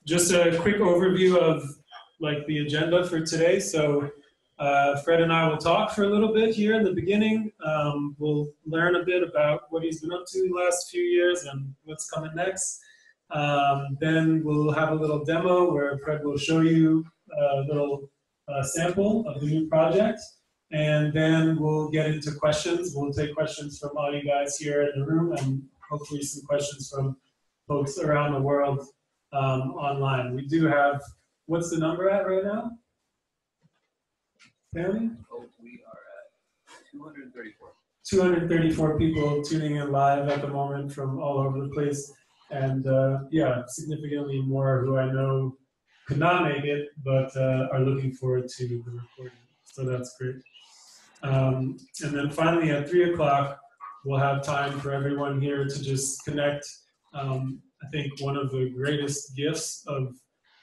just a quick overview of like the agenda for today. So Fred and I will talk for a little bit here in the beginning. We'll learn a bit about what he's been up to the last few years and what's coming next. Then we'll have a little demo where Fred will show you a little sample of the new project. And then we'll get into questions. We'll take questions from all you guys here in the room and hopefully some questions from folks around the world online. We do have, what's the number at right now? Family? Oh, we are at 234. 234 people tuning in live at the moment from all over the place. And yeah, significantly more who I know could not make it, but are looking forward to the recording. So that's great. And then finally at 3 o'clock, we'll have time for everyone here to just connect. I think one of the greatest gifts of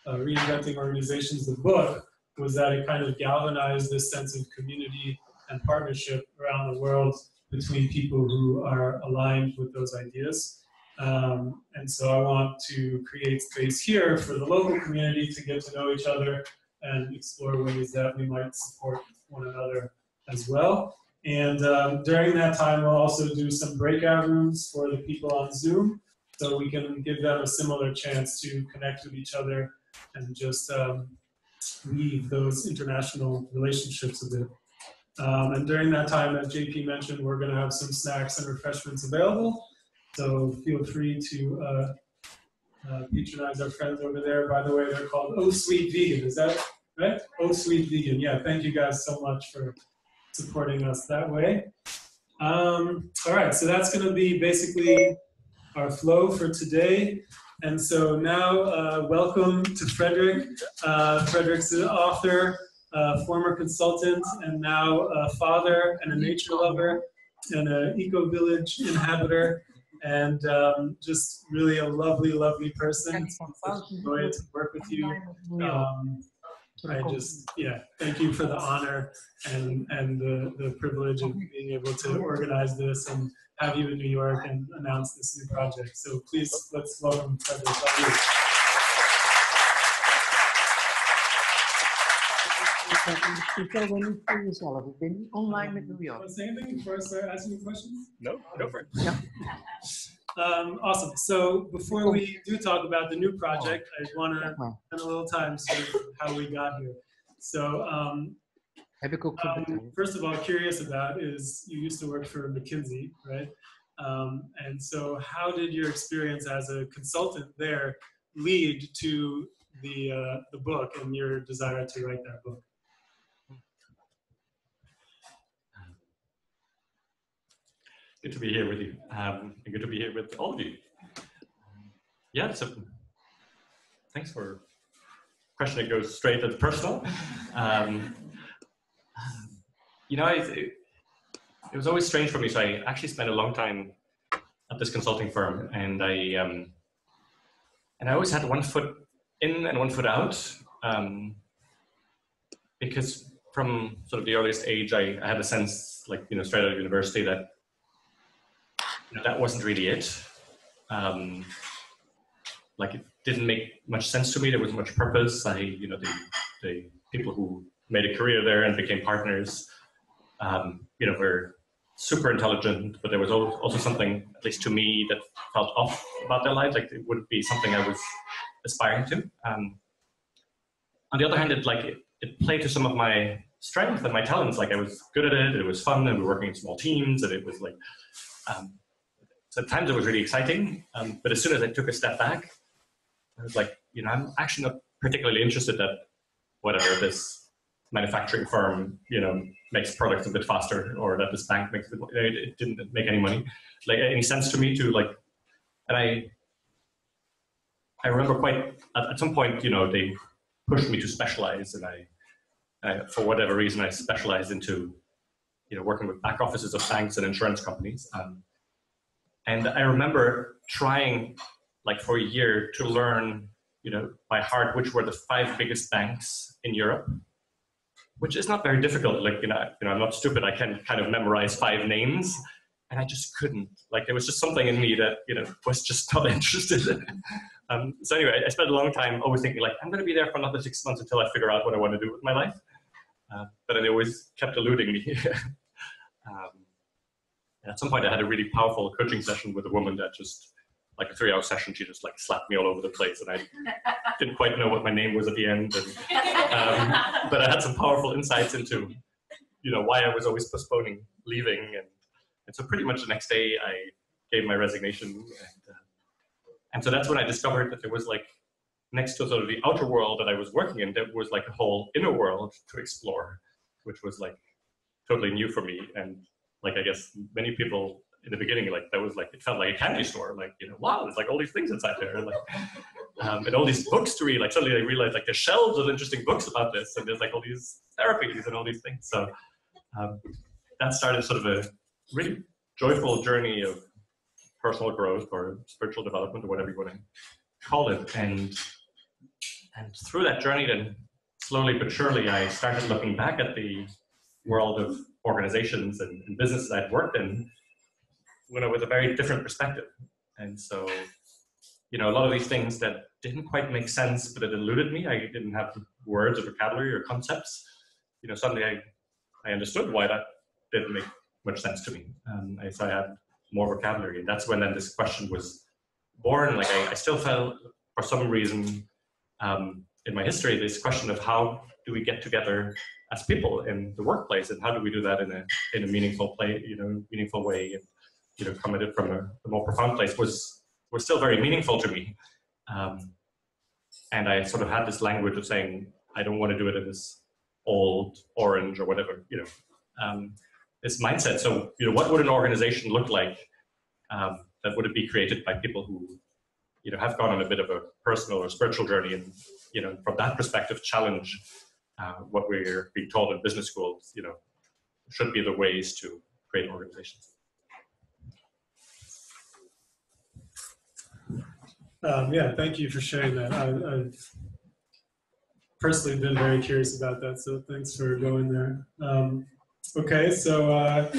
Reinventing Organizations, the book, was that it kind of galvanized this sense of community and partnership around the world between people who are aligned with those ideas. And so I want to create space here for the local community to get to know each other and explore ways that we might support one another as well. And during that time, we'll also do some breakout rooms for the people on Zoom, so we can give them a similar chance to connect with each other and just weave those international relationships a bit. And during that time, as JP mentioned, we're going to have some snacks and refreshments available. So feel free to patronize our friends over there. By the way, they're called Oh Sweet Vegan. Is that right? Oh Sweet Vegan. Yeah, thank you guys so much for supporting us that way. All right, so that's going to be basically our flow for today. And so now, welcome to Frederick. Frederick's an author, former consultant, and now a father and a nature lover and an eco-village inhabitor. And just really a lovely, lovely person. It's such a joy to work with you. I just, yeah, thank you for the honor and the privilege of being able to organize this and have you in New York and announce this new project. So please, let's welcome Frederick. Online with New York. Want to say anything before I start asking you questions? No, go for it. Yeah. Awesome. So before we do talk about the new project, I want to spend a little time sort of how we got here. So first of all, curious about is you used to work for McKinsey, right? And so how did your experience as a consultant there lead to the book and your desire to write that book? Good to be here with you. And good to be here with all of you. Yeah, so thanks for a question that goes straight at the personal. You know, it was always strange for me. So I actually spent a long time at this consulting firm, and I always had one foot in and one foot out, because from sort of the earliest age, I had a sense, like, you know, straight out of university, that that wasn't really it. Like, it didn't make much sense to me. There wasn't much purpose. You know, the people who made a career there and became partners, you know, were super intelligent, but there was also something, at least to me, that felt off about their lives. Like, it wouldn't be something I was aspiring to. On the other hand, it played to some of my strengths and my talents. Like, I was good at it. It was fun, and we were working in small teams, and it was like, so at times it was really exciting, but as soon as I took a step back, I was like, you know, I'm actually not particularly interested that whatever this manufacturing firm, you know, makes products a bit faster, or that this bank makes it didn't make any money, like any sense to me to like, and I remember quite at some point, you know, they pushed me to specialize, and I for whatever reason I specialized into, you know, working with back offices of banks and insurance companies. And I remember trying, like, for a year to learn, you know, by heart, which were the 5 biggest banks in Europe, which is not very difficult. Like, you know, I'm not stupid. I can kind of memorize 5 names, and I just couldn't. Like, there was just something in me that, you know, was just not interested. So anyway, I spent a long time always thinking like, I'm going to be there for another 6 months until I figure out what I want to do with my life. But it always kept eluding me. At some point I had a really powerful coaching session with a woman that just, like a 3-hour session, she just like slapped me all over the place, and I didn't quite know what my name was at the end. And, but I had some powerful insights into, why I was always postponing leaving. And so pretty much the next day I gave my resignation. And so that's when I discovered that there was like, next to sort of the outer world that I was working in, there was like a whole inner world to explore, which was like totally new for me. And like, I guess many people in the beginning, like that was like, it felt like a candy store, like, wow, there's like all these things inside there. And, like, and all these books to read, like suddenly I realized like there's shelves of interesting books about this, and there's like all these therapies and all these things. So that started sort of a really joyful journey of personal growth or spiritual development or whatever you want to call it. And through that journey, then slowly but surely, I started looking back at the world of organizations and businesses I'd worked in, with a very different perspective. And so, a lot of these things that didn't quite make sense, but it eluded me. I didn't have words or vocabulary or concepts. Suddenly I understood why that didn't make much sense to me. So I had more vocabulary, and that's when then this question was born. Like I still felt, for some reason, in my history, this question of how do we get together as people in the workplace, and how do we do that in a meaningful meaningful way, and come at it from a more profound place was still very meaningful to me. And I sort of had this language of saying, I don't want to do it in this old orange or whatever, this mindset. So, what would an organization look like that would it be created by people who, have gone on a bit of a personal or spiritual journey, and, from that perspective, challenge what we're being taught in business schools, should be the ways to create organizations. Yeah, thank you for sharing that. I've personally been very curious about that, so thanks for going there. Okay, so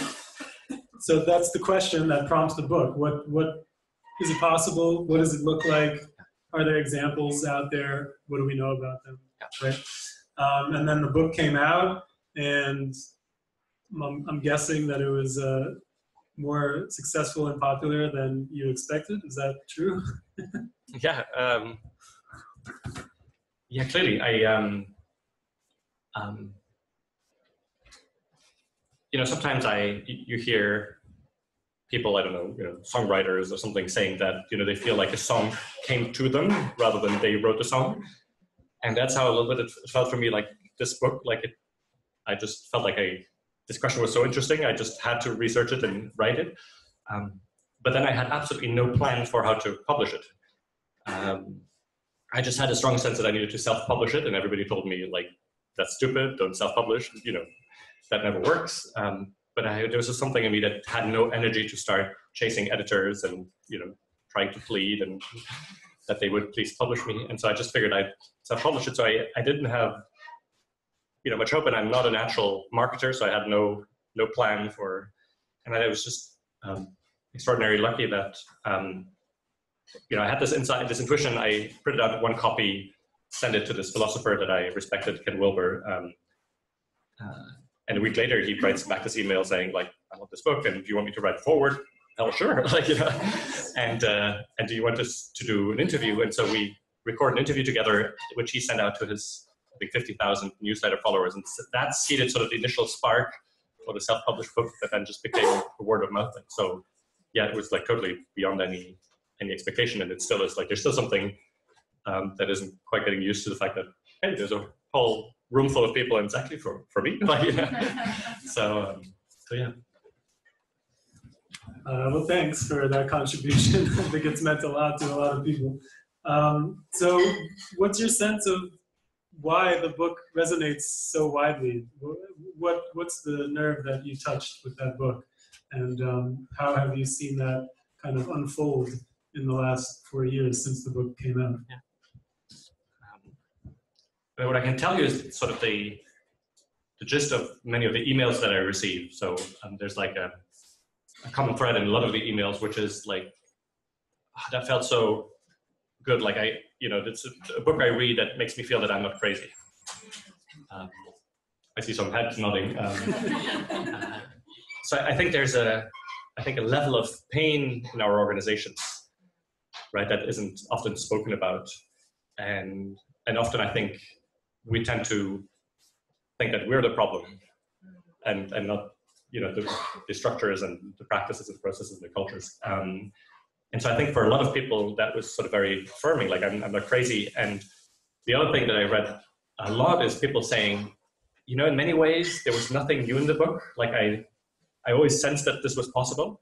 that's the question that prompts the book. What is it possible? What does it look like? Are there examples out there? What do we know about them? Right? And then the book came out, and I'm guessing that it was more successful and popular than you expected. Is that true? Yeah. Yeah, clearly. Sometimes you hear people, I don't know, songwriters or something, saying that, they feel like a song came to them rather than they wrote the song. And that's how a little bit it felt for me, like this book, I just felt like this question was so interesting, I just had to research it and write it. But then I had absolutely no plan for how to publish it. I just had a strong sense that I needed to self-publish it, and everybody told me, like, that's stupid, don't self-publish, that never works. But there was just something in me that had no energy to start chasing editors and, trying to plead and that they would please publish me. And so I just figured I'd self-publish it. So I didn't have, much hope, and I'm not a natural marketer, so I had no plan for, and I was just extraordinarily lucky that, I had this insight, this intuition. I printed out one copy, sent it to this philosopher that I respected, Ken Wilber. And a week later, he writes back this email saying, like, I love this book, and do you want me to write forward? Hell, sure. And do you want us to do an interview? And so we recorded an interview together, which he sent out to his, I think, 50,000 newsletter followers. And that seeded sort of the initial spark for the self-published book that then just became a word of mouth thing. So yeah, it was like totally beyond any expectation. And it still is, like, there's still something that isn't quite getting used to the fact that, hey, there's a whole room full of people, and it's actually for me. So yeah. Well, thanks for that contribution. I think it's meant a lot to a lot of people. So what's your sense of why the book resonates so widely? What's the nerve that you touched with that book? And how have you seen that kind of unfold in the last 4 years since the book came out? Yeah. What I can tell you is sort of the gist of many of the emails that I receive. So there's like a common thread in a lot of the emails, which is like, that felt so good. Like it's a book I read that makes me feel that I'm not crazy. I see some heads nodding. So I think there's a level of pain in our organizations, right, that isn't often spoken about, and often I think we tend to think that we're the problem, and not the structures and the practices and the processes and the cultures. And so I think for a lot of people that was sort of very affirming, like I'm not crazy. And the other thing that I read a lot is people saying, in many ways there was nothing new in the book. Like I always sensed that this was possible.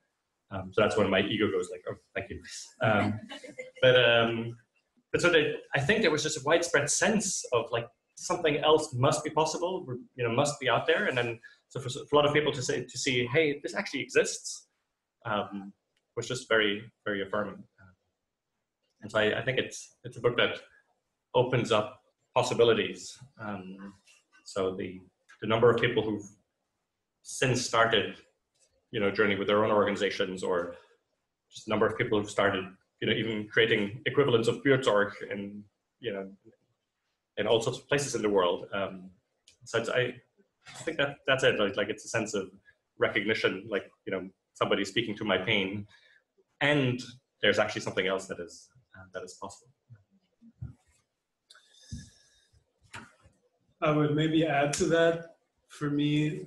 So that's when my ego goes like, oh, thank you. But so I think there was just a widespread sense of like something else must be possible, must be out there. And then so for a lot of people to see, hey, this actually exists, was just very, very affirming. And so I think it's a book that opens up possibilities. So the number of people who've since started, journey with their own organizations, or just the number of people who've started, even creating equivalents of Buurtzorg in all sorts of places in the world. So I think that's it. Like it's a sense of recognition, like, somebody speaking to my pain, and there's actually something else that is possible. I would maybe add to that, for me,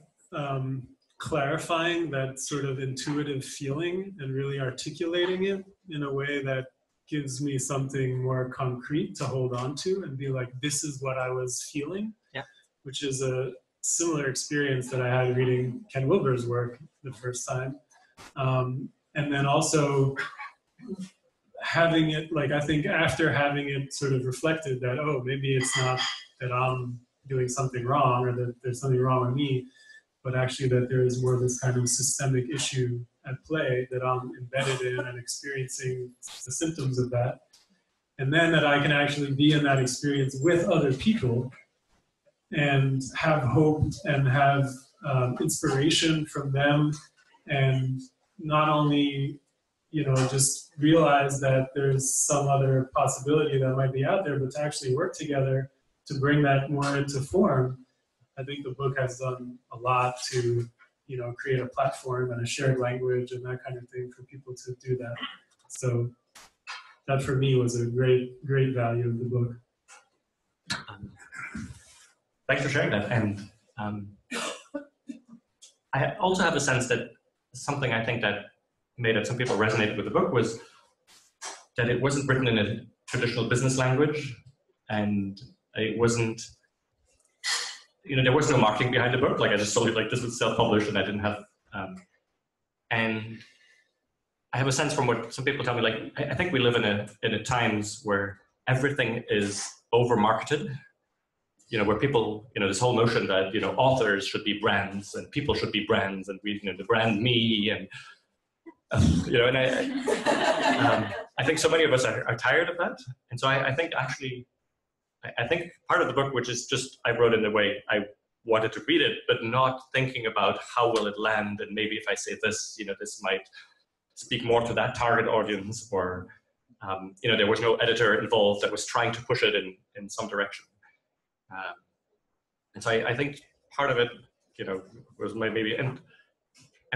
clarifying that sort of intuitive feeling and really articulating it in a way that gives me something more concrete to hold on to and be like, this is what I was feeling. Yeah. Which is a similar experience that I had reading Ken Wilber's work the first time. And then also having it, like, I think after having it sort of reflected that, oh, maybe it's not that I'm doing something wrong or that there's something wrong with me, but actually that there is more of this kind of systemic issue at play that I'm embedded in and experiencing the symptoms of that. And then that I can actually be in that experience with other people and have hope and have inspiration from them, and not only, just realize that there's some other possibility that might be out there, but to actually work together to bring that more into form. I think the book has done a lot to, create a platform and a shared language and that kind of thing for people to do that. So that for me was a great, great value of the book. Thanks for sharing that. And I also have a sense that something I think that made it some people resonated with the book was that it wasn't written in a traditional business language, and it wasn't, there was no marketing behind the book. Like I just told you, like this was self-published and I didn't have, and I have a sense from what some people tell me, like, I think we live in a times where everything is over-marketed, where people, this whole notion that, authors should be brands and people should be brands and we, the brand me and, and I think so many of us are tired of that. And so I think actually, I think part of the book, which is just, I wrote in the way I wanted to read it, but not thinking about how will it land, and maybe if I say this, this might speak more to that target audience, or, there was no editor involved that was trying to push it in some direction. And so I think part of it, was maybe, and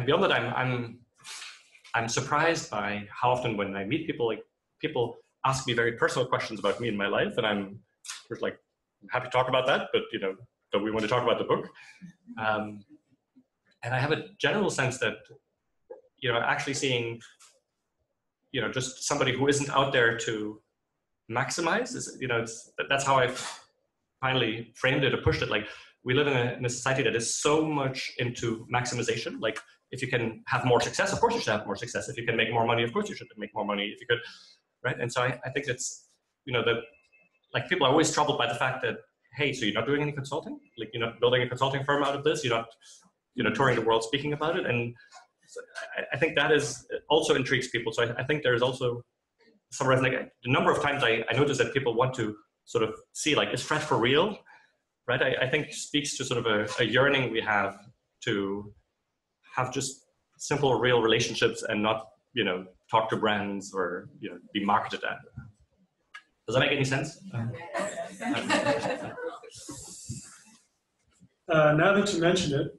beyond that, I'm surprised by how often when I meet people, like people ask me very personal questions about me and my life, and I'm like, I'm happy to talk about that, but don't we want to talk about the book? And I have a general sense that, actually seeing, just somebody who isn't out there to maximize is, that's how I finally framed it or pushed it. Like, we live in a society that is so much into maximization. Like, if you can have more success, of course you should have more success. If you can make more money, of course you should make more money. If you could, right? And so I think it's, that, like, people are always troubled by the fact that, hey, so you're not doing any consulting? Like, you're not building a consulting firm out of this? You're not, touring the world speaking about it? And so I think that is also intrigues people. So I think there's also some resonance. The number of times I notice that people want to sort of see, like, is Fred for real? Right? I think speaks to sort of a yearning we have to have just simple, real relationships and not, talk to brands or, be marketed at. Does that make any sense? Now that you mention it,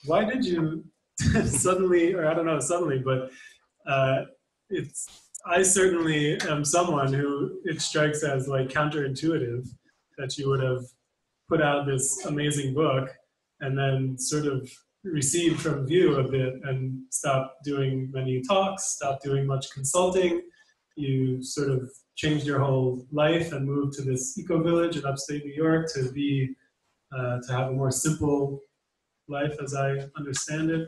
why did you suddenly, or I don't know, suddenly, but I certainly am someone who it strikes as like counterintuitive that you would have put out this amazing book and then sort of recede from view a bit and stop doing many talks, stop doing much consulting. You sort of changed your whole life and moved to this eco-village in upstate New York to be to have a more simple life, as I understand it.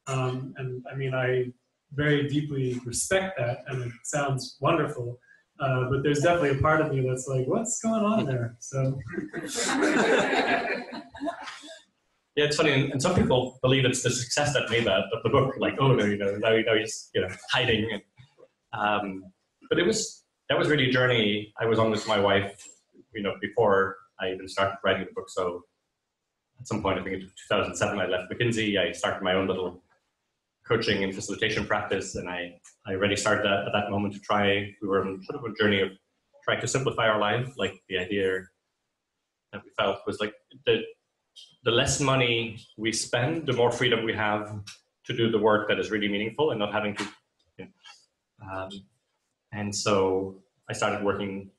And I mean, I very deeply respect that, and it sounds wonderful. But there's definitely a part of me that's like, what's going on there? So. Yeah, it's funny, and some people believe it's the success that made of the book. Like, oh no, now he's hiding. But that was really a journey I was on with my wife, before I even started writing the book. So at some point, I think in 2007, I left McKinsey. I started my own little coaching and facilitation practice, and I already started at that moment to try. We were on sort of a journey of trying to simplify our life. Like the idea that we felt was like the less money we spend, the more freedom we have to do the work that is really meaningful and not having to. And so I started working,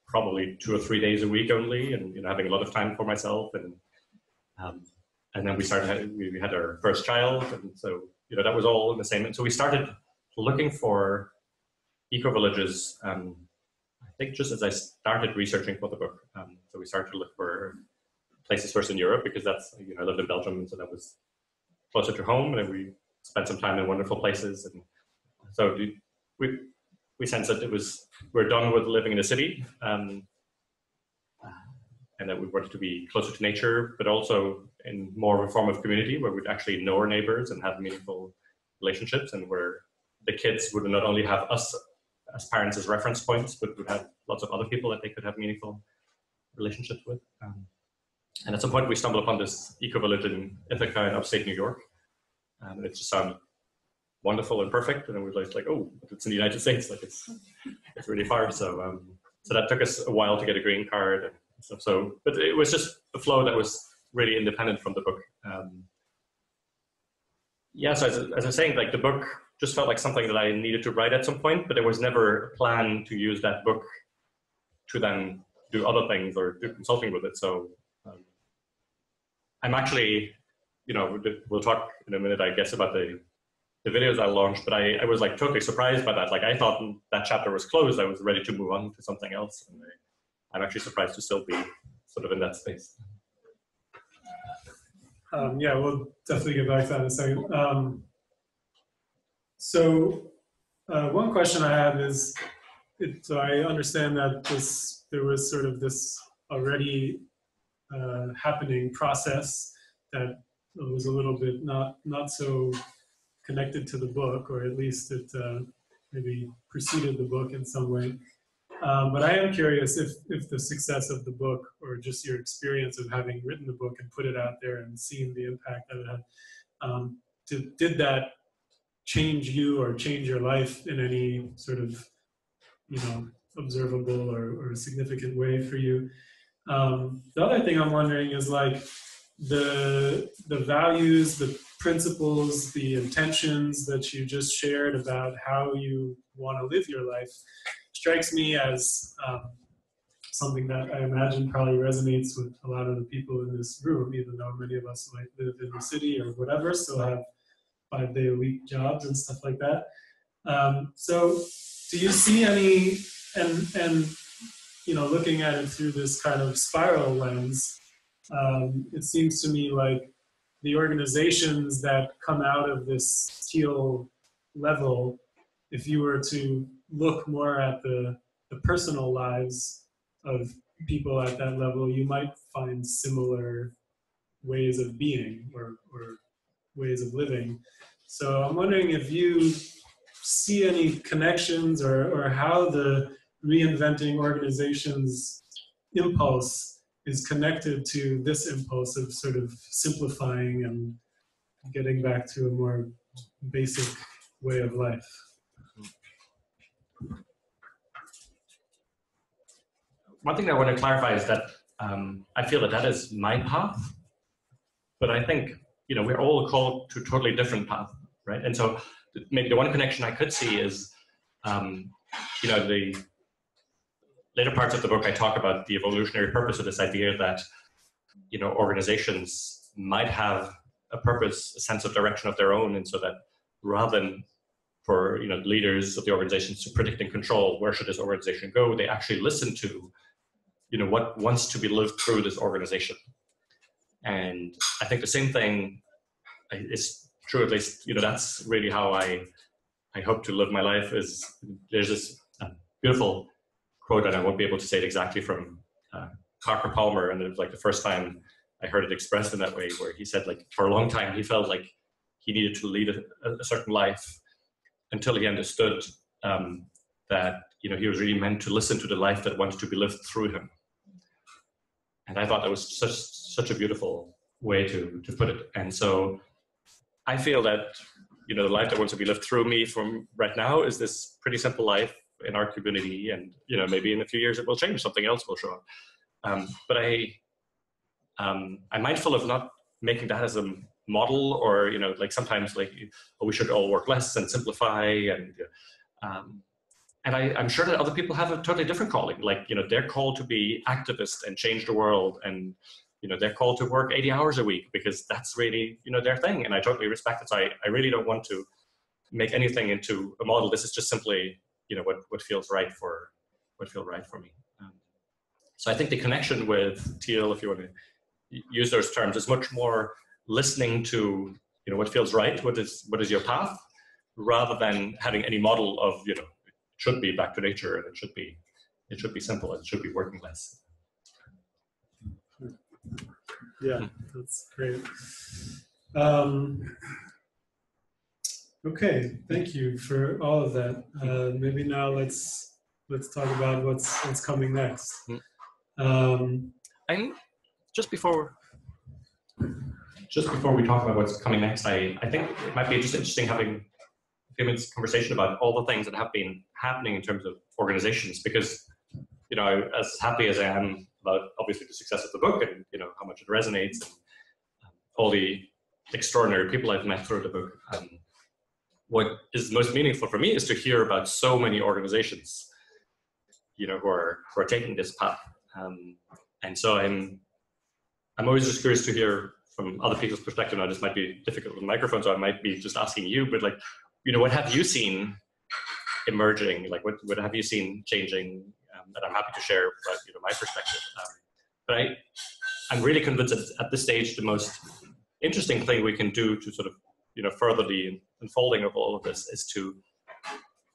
probably 2 or 3 days a week only, and having a lot of time for myself. And then we had our first child, and so that was all in the same. And so we started looking for eco villages. I think just as I started researching for the book, so we started to look for places first in Europe, because that's I lived in Belgium, and so that was closer to home, and then we spent some time in wonderful places. And so we sensed that we're done with living in a city, and that we wanted to be closer to nature, but also in more of a form of community where we'd actually know our neighbors and have meaningful relationships, and where the kids would not only have us as parents as reference points, but would have lots of other people that they could have meaningful relationships with. And at some point we stumbled upon this eco-village in Ithaca in upstate New York, and it just sounded wonderful and perfect. And then we realized, like, oh, it's in the United States, like it's really far. So that took us a while to get a green card and stuff. So, but it was just a flow that was really independent from the book. So as I was saying, like the book just felt like something that I needed to write at some point, but there was never a plan to use that book to then do other things or do consulting with it. So I'm actually, we'll talk in a minute, I guess, about the videos I launched, but I was like totally surprised by that. Like I thought that chapter was closed. I was ready to move on to something else. And I'm actually surprised to still be sort of in that space. Yeah, we'll definitely get back to that in a second. So one question I have is, so I understand that there was sort of this already happening process that was a little bit not so connected to the book, or at least it maybe preceded the book in some way. But I am curious if the success of the book, or just your experience of having written the book and put it out there and seeing the impact that it had, did that change you or change your life in any sort of, observable or significant way for you? The other thing I'm wondering is like the values, the principles, the intentions that you just shared about how you want to live your life strikes me as something that I imagine probably resonates with a lot of the people in this room, even though many of us might live in the city or whatever, still have 5-day-a-week jobs and stuff like that. So do you see any, and looking at it through this kind of spiral lens, it seems to me like the organizations that come out of this teal level, if you were to look more at the personal lives of people at that level, you might find similar ways of being or ways of living. So I'm wondering if you see any connections or how the Reinventing organization's impulse is connected to this impulse of sort of simplifying and getting back to a more basic way of life. one thing I want to clarify is that I feel that that is my path, but I think, you know, we're all called to totally different paths, right? And so maybe the one connection I could see is, you know, the later parts of the book, I talk about the evolutionary purpose of this idea that, you know, organizations might have a purpose, a sense of direction of their own, and so that rather than for, you know, leaders of the organizations to predict and control where should this organization go, they actually listen to, you know, what wants to be lived through this organization. And I think the same thing is true, at least, you know, that's really how I hope to live my life. Is there's this beautiful quote, and I won't be able to say it exactly, from Parker Palmer, and it was like the first time I heard it expressed in that way, where he said, like, for a long time he felt like he needed to lead a certain life until he understood that, you know, he was really meant to listen to the life that wanted to be lived through him. And I thought that was such a beautiful way to put it. And so I feel that, you know, the life that wants to be lived through me from right now is this pretty simple life in our community, and, you know, maybe in a few years it will change, something else will show up. But I'm mindful of not making that as a model, or, you know, like sometimes like, oh, we should all work less and simplify, and I'm sure that other people have a totally different calling. Like, you know, they're called to be activists and change the world, and, you know, they're called to work 80 hours a week because that's really, you know, their thing. And I totally respect it. So I really don't want to make anything into a model. This is just simply, you know, what feels right for me. So I think the connection with Teal, if you want to use those terms, is much more listening to, you know, what feels right, what is your path, rather than having any model of, you know, it should be back to nature, and it should be simple, and it should be working less. Yeah, that's great. Okay, thank you for all of that. Maybe now let's talk about what's coming next. And just before we talk about what's coming next, I think it might be just interesting having a few minutes conversation about all the things that have been happening in terms of organizations, because, you know, as happy as I am about obviously the success of the book, and, you know, how much it resonates, and all the extraordinary people I've met through the book, what is most meaningful for me is to hear about so many organizations, you know, who are taking this path. And so I'm always just curious to hear from other people's perspective. Now, this might be difficult with the microphone, so I might be just asking you, but, like, you know, what have you seen emerging? Like, what have you seen changing? That I'm happy to share about, you know, my perspective. But I'm really convinced that at this stage, the most interesting thing we can do to sort of, you know, further the unfolding of all of this is to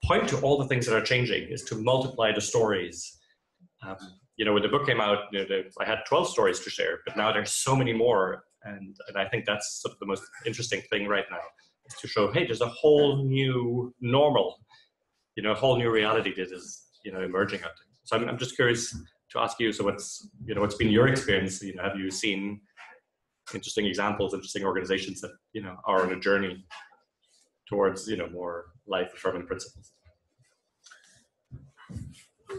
point to all the things that are changing, is to multiply the stories. You know, when the book came out, you know, I had 12 stories to share, but now there's so many more. And I think that's sort of the most interesting thing right now, is to show, hey, there's a whole new normal, you know, a whole new reality that is, you know, emerging out there. So I'm just curious to ask you, so what's been your experience? You know, have you seen interesting examples, interesting organizations that, you know, are on a journey towards, you know, more life-affirming principles?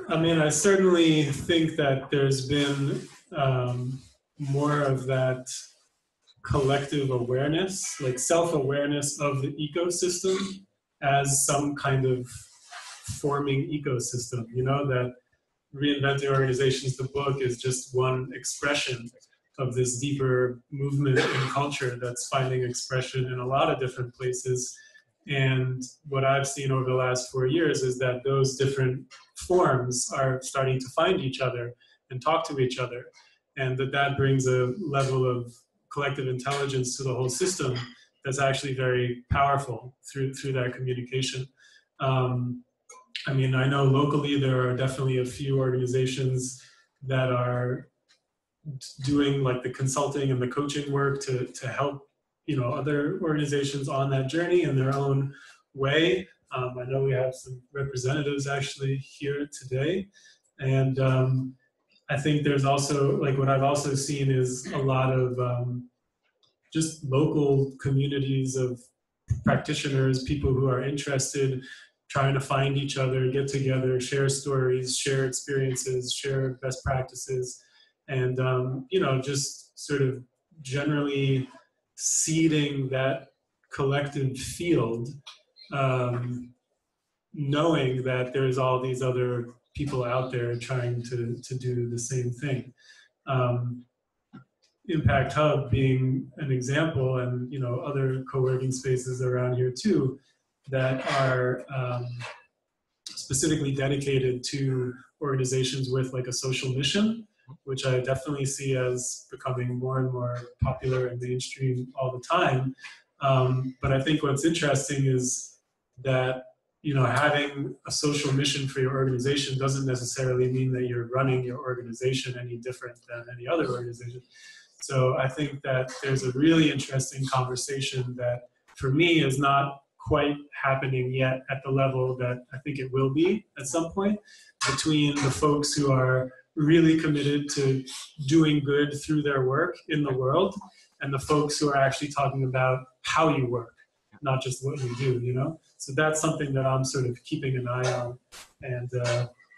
I mean, I certainly think that there's been more of that collective awareness, like self-awareness of the ecosystem as some kind of forming ecosystem, you know, that Reinventing Organizations, the book, is just one expression of this deeper movement in culture that's finding expression in a lot of different places. And what I've seen over the last 4 years is that those different forms are starting to find each other and talk to each other. And that brings a level of collective intelligence to the whole system that's actually very powerful through that communication. I mean, I know locally there are definitely a few organizations that are doing like the consulting and the coaching work to help, you know, other organizations on that journey in their own way. I know we have some representatives actually here today. And I think there's also, like, what I've also seen is a lot of just local communities of practitioners, people who are interested, trying to find each other, get together, share stories, share experiences, share best practices, and just sort of generally seeding that collective field, knowing that there's all these other people out there trying to do the same thing. Impact Hub being an example, and other co-working spaces around here too that are specifically dedicated to organizations with like a social mission, which I definitely see as becoming more and more popular and mainstream all the time. But I think what's interesting is that having a social mission for your organization doesn't necessarily mean that you're running your organization any different than any other organization. So I think that there's a really interesting conversation that for me is not quite happening yet at the level that I think it will be at some point, between the folks who are really committed to doing good through their work in the world and the folks who are actually talking about how you work, not just what you do, So that's something that I'm sort of keeping an eye on and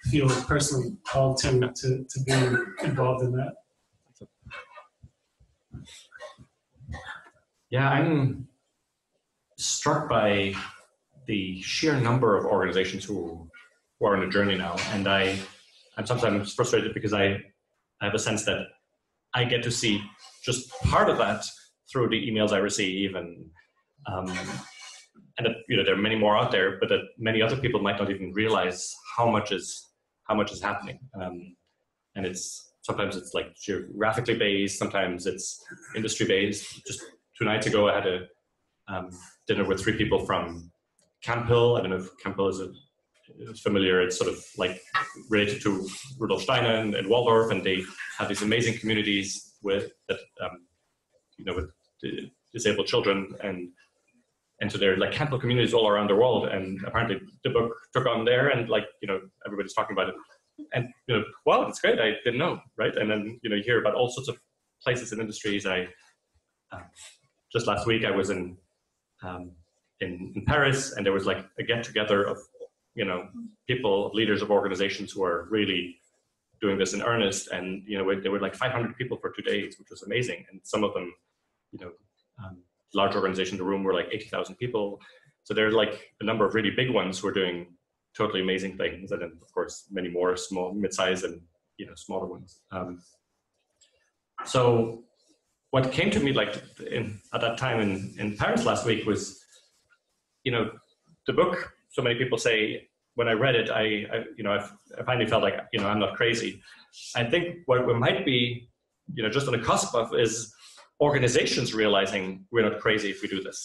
feel personally called to be involved in that. Yeah, I'm struck by the sheer number of organizations who are on a journey now, and I'm sometimes frustrated because I have a sense that I get to see just part of that through the emails I receive, and that, there are many more out there, but that many other people might not even realize how much is happening, and sometimes it's like geographically based, sometimes it's industry based. Just 2 nights ago, I had a dinner with 3 people from Camp Hill. I don't know if Camp Hill is familiar. It's sort of like related to Rudolf Steiner and Waldorf, and they have these amazing communities with disabled children, and so they're like Camp Hill communities all around the world. And apparently the book took on there, and everybody's talking about it. And wow, it's great. I didn't know, right? And then you hear about all sorts of places and industries. I just last week I was in Paris, and there was like a get together of people, leaders of organizations who are really doing this in earnest. And there were like 500 people for 2 days, which was amazing. And some of them, large organizations in the room were like 80,000 people. So there's like a number of really big ones who are doing totally amazing things, and then of course many more small, mid-sized, and smaller ones. So what came to me at that time in Paris last week was, the book. So many people say when I read it, I finally felt like I'm not crazy. I think what we might be, just on the cusp of is organizations realizing we're not crazy if we do this.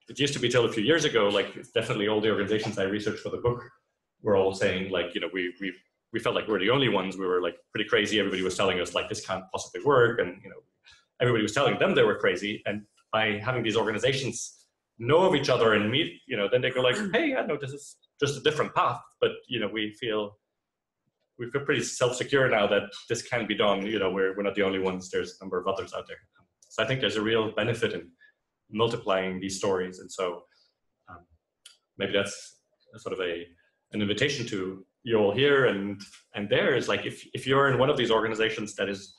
It used to be till a few years ago, like definitely all the organizations I researched for the book were all saying we felt like we're the only ones. We were like pretty crazy. Everybody was telling us like this can't possibly work, and everybody was telling them they were crazy. And by having these organizations know of each other and meet, then they go like, hey, I know this is just a different path, but we feel pretty self-secure now that this can be done. We're not the only ones. There's a number of others out there. So I think there's a real benefit in multiplying these stories, and so maybe that's sort of an invitation to you all here and there is like, if you're in one of these organizations that is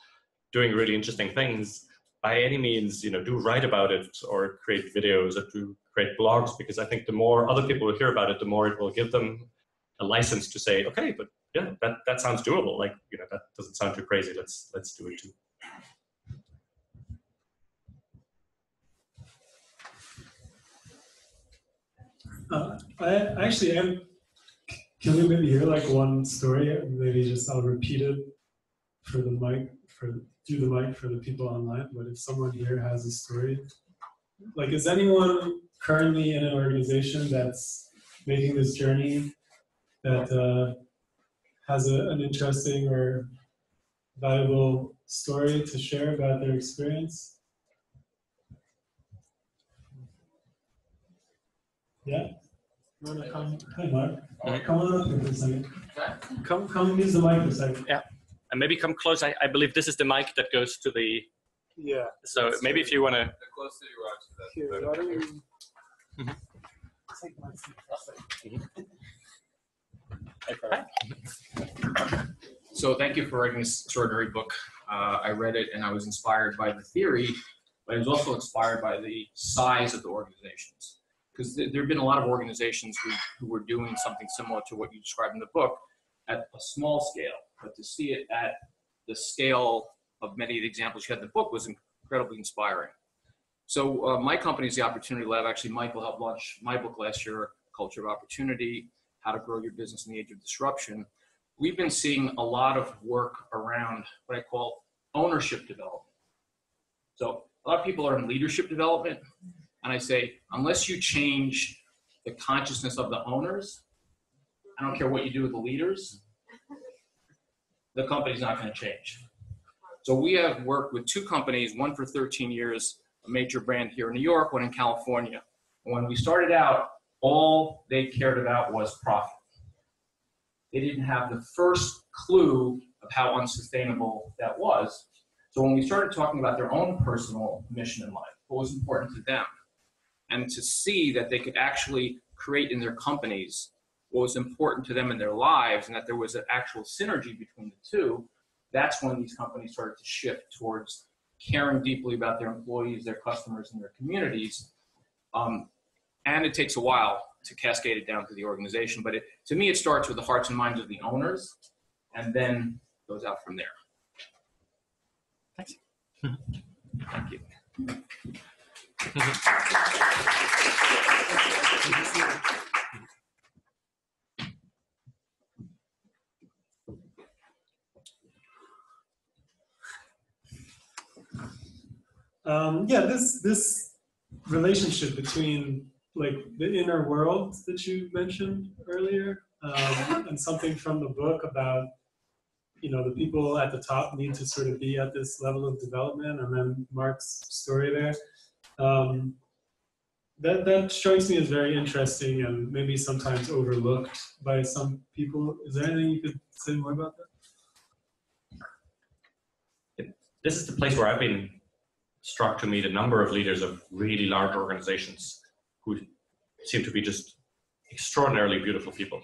doing really interesting things, by any means, do write about it or create videos or do create blogs, because I think the more other people will hear about it, the more it will give them a license to say, okay, but yeah, that sounds doable. Like, that doesn't sound too crazy. Let's do it too. I actually am. Can we maybe hear like one story? Maybe just I'll repeat it for the mic, through the mic for the people online. But if someone here has a story, like, is anyone currently in an organization that's making this journey that has an interesting or valuable story to share about their experience? Yeah? You want to come? Hi, Mark. Mm-hmm. Come on up here for a second. Come use the mic for a second. Yeah. And maybe come close. I believe this is the mic that goes to the... Yeah. So maybe if you want to... The closer you are to that. Here, why don't you... So thank you for writing this extraordinary book. I read it and I was inspired by the theory, but I was also inspired by the size of the organizations. Because there have been a lot of organizations who were doing something similar to what you described in the book at a small scale, but to see it at the scale of many of the examples you had in the book was incredibly inspiring. So my company is the Opportunity Lab. Actually, Michael helped launch my book last year, Culture of Opportunity, How to Grow Your Business in the Age of Disruption. We've been seeing a lot of work around what I call ownership development. So a lot of people are in leadership development, and I say, unless you change the consciousness of the owners, I don't care what you do with the leaders, the company's not going to change. So we have worked with two companies, one for 13 years, a major brand here in New York, one in California. And when we started out, all they cared about was profit. They didn't have the first clue of how unsustainable that was. So when we started talking about their own personal mission in life, what was important to them, and to see that they could actually create in their companies what was important to them in their lives, and that there was an actual synergy between the two, that's when these companies started to shift towards caring deeply about their employees, their customers, and their communities. And it takes a while to cascade it down to the organization. But to me, it starts with the hearts and minds of the owners, and then goes out from there. Thanks. Thank you. Yeah, this relationship between like the inner world that you mentioned earlier, and something from the book about, you know, the people at the top need to sort of be at this level of development, and then Mark's story there. That strikes me as very interesting and maybe sometimes overlooked by some people. Is there anything you could say more about that? This is the place where I've been struck to meet a number of leaders of really large organizations who seem to be just extraordinarily beautiful people,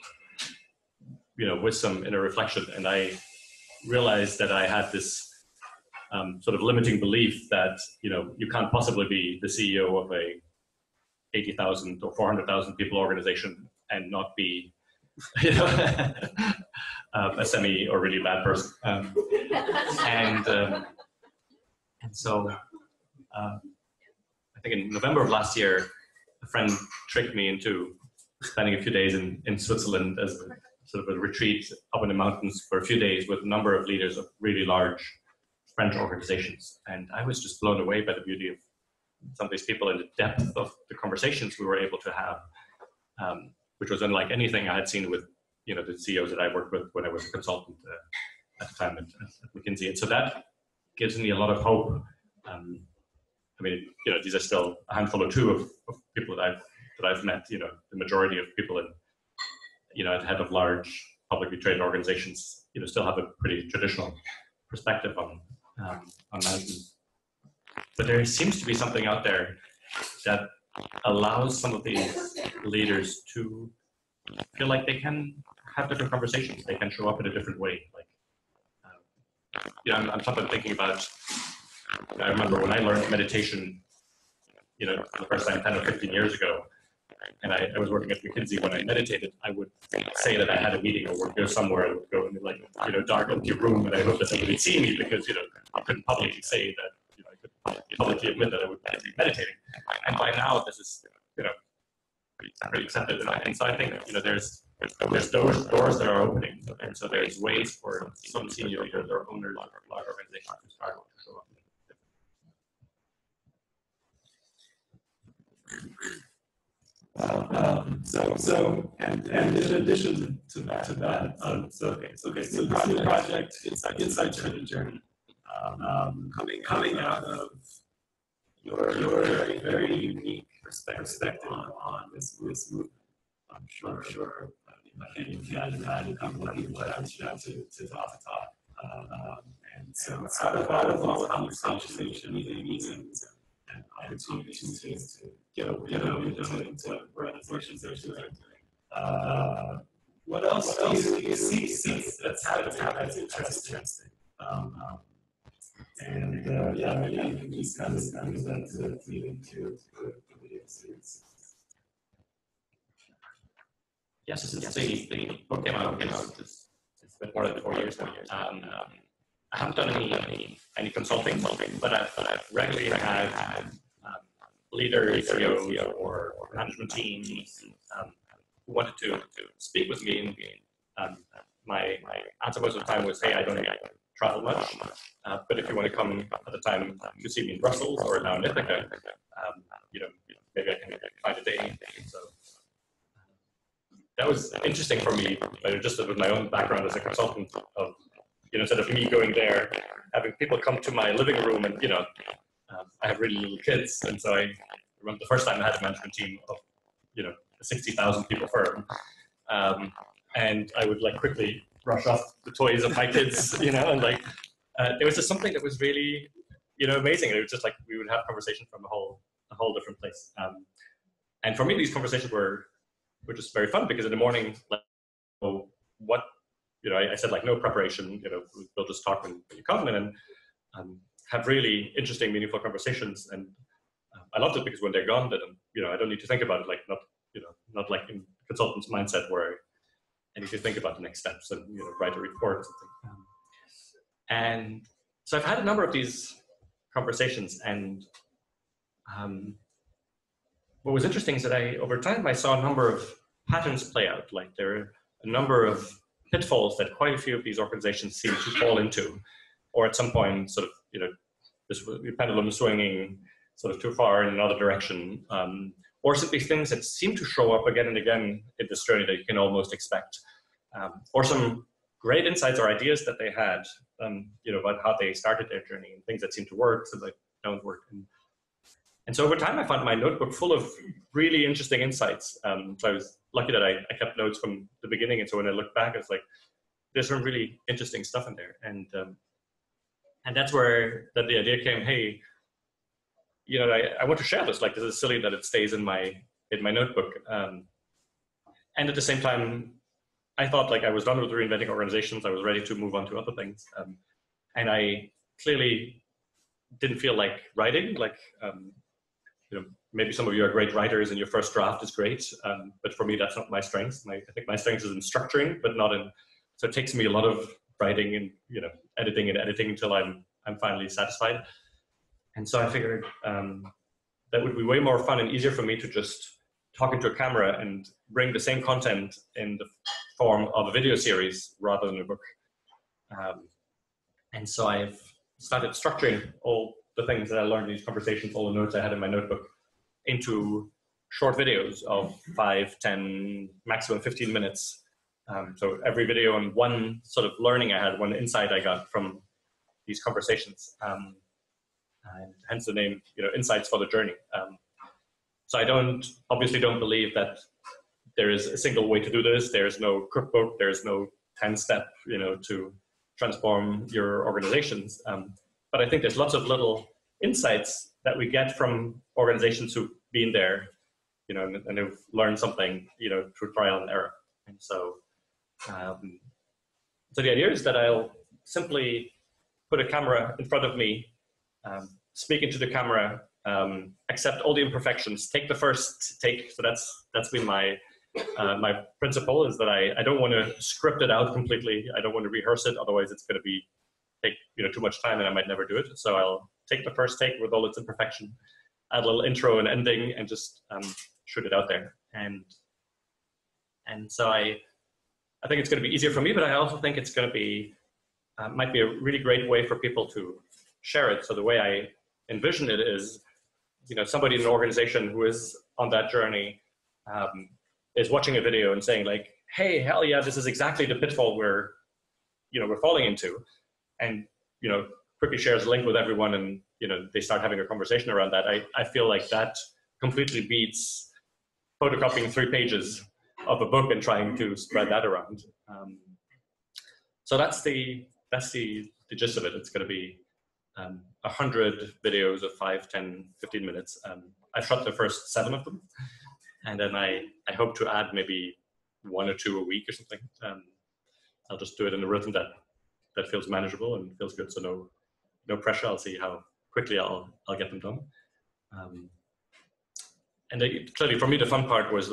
you know, with some inner reflection. And I realized that I had this sort of limiting belief that, you know, you can't possibly be the CEO of a 80,000 or 400,000 people organization and not be, you know, a semi or really bad person. And so I think in November of last year, a friend tricked me into spending a few days in Switzerland as a sort of a retreat up in the mountains for a few days with a number of leaders of really large French organizations. And I was just blown away by the beauty of some of these people and the depth of the conversations we were able to have, which was unlike anything I had seen with, you know, the CEOs that I worked with when I was a consultant at the time at McKinsey. And so that gives me a lot of hope. I mean, you know, these are still a handful or two of people that I've met. You know, the majority of people in, you know, at the head of large publicly traded organizations, you know, still have a pretty traditional perspective on management. But there seems to be something out there that allows some of these leaders to feel like they can have different conversations. They can show up in a different way. Like, you know, I'm sometimes thinking about, I remember when I learned meditation, you know, for the first time 10 or 15 years ago, and I was working at McKinsey. When I meditated, I would say that I had a meeting or would go somewhere and would go in, like, you know, dark empty room, and I hoped that somebody would see me, because, you know, I couldn't publicly say that, you know, I couldn't publicly admit that I would be meditating. And by now, this is, you know, pretty accepted. And so I think, you know, there's doors that are opening, and so there's ways for some senior leaders or owners of large organizations to start to show up. And in addition to that, so this new project, it's like Inside Journey, coming out of your very unique perspective on this movement. I'm sure I can't even imagine how many people that reached out to talk. And so out of all the conversations, meetings, and opportunities to get over into organizations they're doing. What else do you see that's happening that's interesting? Maybe these kinds of things that feed into the video series. Yes, since the book came out, it's been more than 4 years now. I haven't done any consulting, but I've regularly had leaders, CEOs, or management teams who wanted to speak with me. And my answer most of the time was, hey, I don't travel much, but if you want to come at the time to see me in Brussels or now in Ithaca, maybe I can find a day. So that was interesting for me, just with my own background as a consultant of, instead of me going there, having people come to my living room and, I have really little kids. And so I remember the first time I had a management team of, a 60,000 people firm. And I would quickly brush off the toys of my kids, and there was just something that was really, amazing. It was just we would have conversation from a whole different place. And for me, these conversations were just very fun because in the morning, I said no preparation, we'll just talk when you come in and have really interesting, meaningful conversations. And I loved it because when they're gone, then, I don't need to think about it, not like in consultant's mindset where I need to think about the next steps and, write a report or something. And so I've had a number of these conversations, and what was interesting is that over time, I saw a number of patterns play out. There are a number of pitfalls that quite a few of these organizations seem to fall into, or at some point, sort of, this pendulum swinging sort of too far in another direction, or simply things that seem to show up again and again in this journey that you can almost expect, or some great insights or ideas that they had, about how they started their journey and things that seem to work, so that don't work. And so over time, I found my notebook full of really interesting insights. So I was lucky that I kept notes from the beginning. And so when I look back, it's there's some really interesting stuff in there. And that's where the idea came, hey, I want to share this. This is silly that it stays in my notebook. And at the same time, I thought I was done with reinventing organizations. I was ready to move on to other things. And I clearly didn't feel like writing. Maybe some of you are great writers and your first draft is great. But for me, that's not my strength. I think my strength is in structuring, but not in, so it takes me a lot of writing and, editing until I'm finally satisfied. And so I figured that would be way more fun and easier for me to just talk into a camera and bring the same content in the form of a video series rather than a book. And so I've started structuring all the things that I learned in these conversations, all the notes I had in my notebook, into short videos of 5, 10, maximum 15 minutes. So every video and one sort of learning I had, one insight I got from these conversations. And hence the name, Insights for the Journey. So I obviously don't believe that there is a single way to do this. There's no cookbook, there's no 10-step, to transform your organizations. But I think there's lots of little insights that we get from organizations who've been there, and who've learned something, through trial and error. And so, so the idea is that I'll simply put a camera in front of me, speak into the camera, accept all the imperfections, take the first take. So that's been my principle, is that I don't want to script it out completely. I don't want to rehearse it. Otherwise it's going to take too much time and I might never do it. So I'll take the first take with all its imperfection, add a little intro and ending, and just shoot it out there. And so I think it's going to be easier for me, but I also think it's going to be, might be a really great way for people to share it. So the way I envision it is, somebody in an organization who is on that journey is watching a video and saying hey, hell yeah, this is exactly the pitfall we're falling into. And, quickly shares a link with everyone and, they start having a conversation around that. I feel like that completely beats photocopying 3 pages of a book and trying to spread that around. So that's the gist of it. It's going to be 100 videos of 5, 10, 15 minutes. I've shot the first 7 of them, and then I hope to add maybe 1 or 2 a week or something. I'll just do it in a rhythm that feels manageable and feels good. So no pressure. I'll see how quickly I'll get them done. And clearly, for me, the fun part was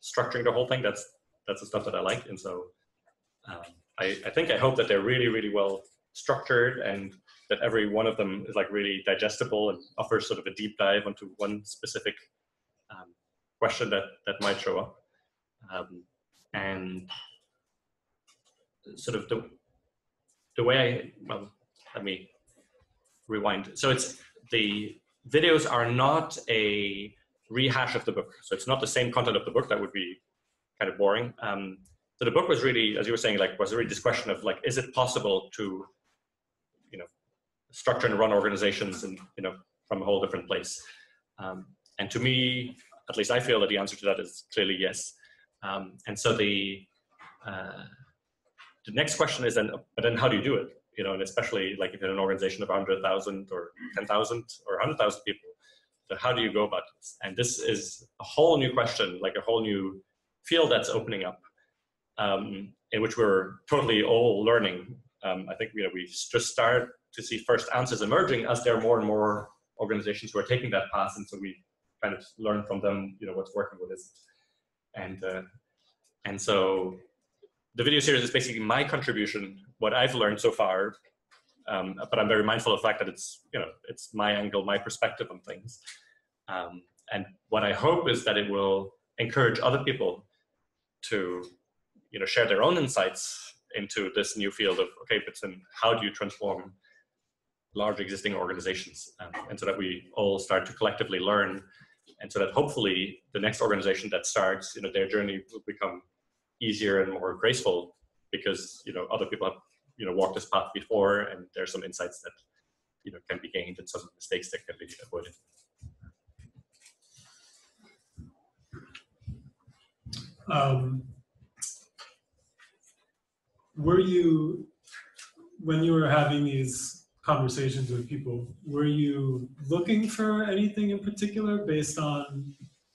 structuring the whole thing. That's the stuff that I like, and so I hope that they're really, really well structured, and that every one of them is like really digestible and offers sort of a deep dive into one specific question that might show up. And sort of the way let me rewind. So the videos are not a rehash of the book. So it's not the same content of the book. That would be kind of boring. So the book was really, as you were saying, was really this question of is it possible to, structure and run organizations and, from a whole different place. And to me, at least I feel that the answer to that is clearly yes. And so the next question is but then how do you do it? And especially if you're an organization of 100,000 or 10,000 or 100,000 people, so how do you go about this? And this is a whole new question, a whole new field that's opening up, in which we're totally all learning. I think we just start to see first answers emerging as there are more and more organizations who are taking that path, and so we kind of learn from them, what's working, what isn't. And so the video series is basically my contribution, what I've learned so far, but I'm very mindful of the fact that it's my angle, my perspective on things. And what I hope is that it will encourage other people to share their own insights into this new field of, okay, but then how do you transform large existing organizations? And so that we all start to collectively learn, and so that hopefully the next organization that starts, their journey will become easier and more graceful, because other people have walked this path before, and there's some insights that can be gained, and some mistakes that can be avoided. Were you, when you were having these conversations with people, were you looking for anything in particular based on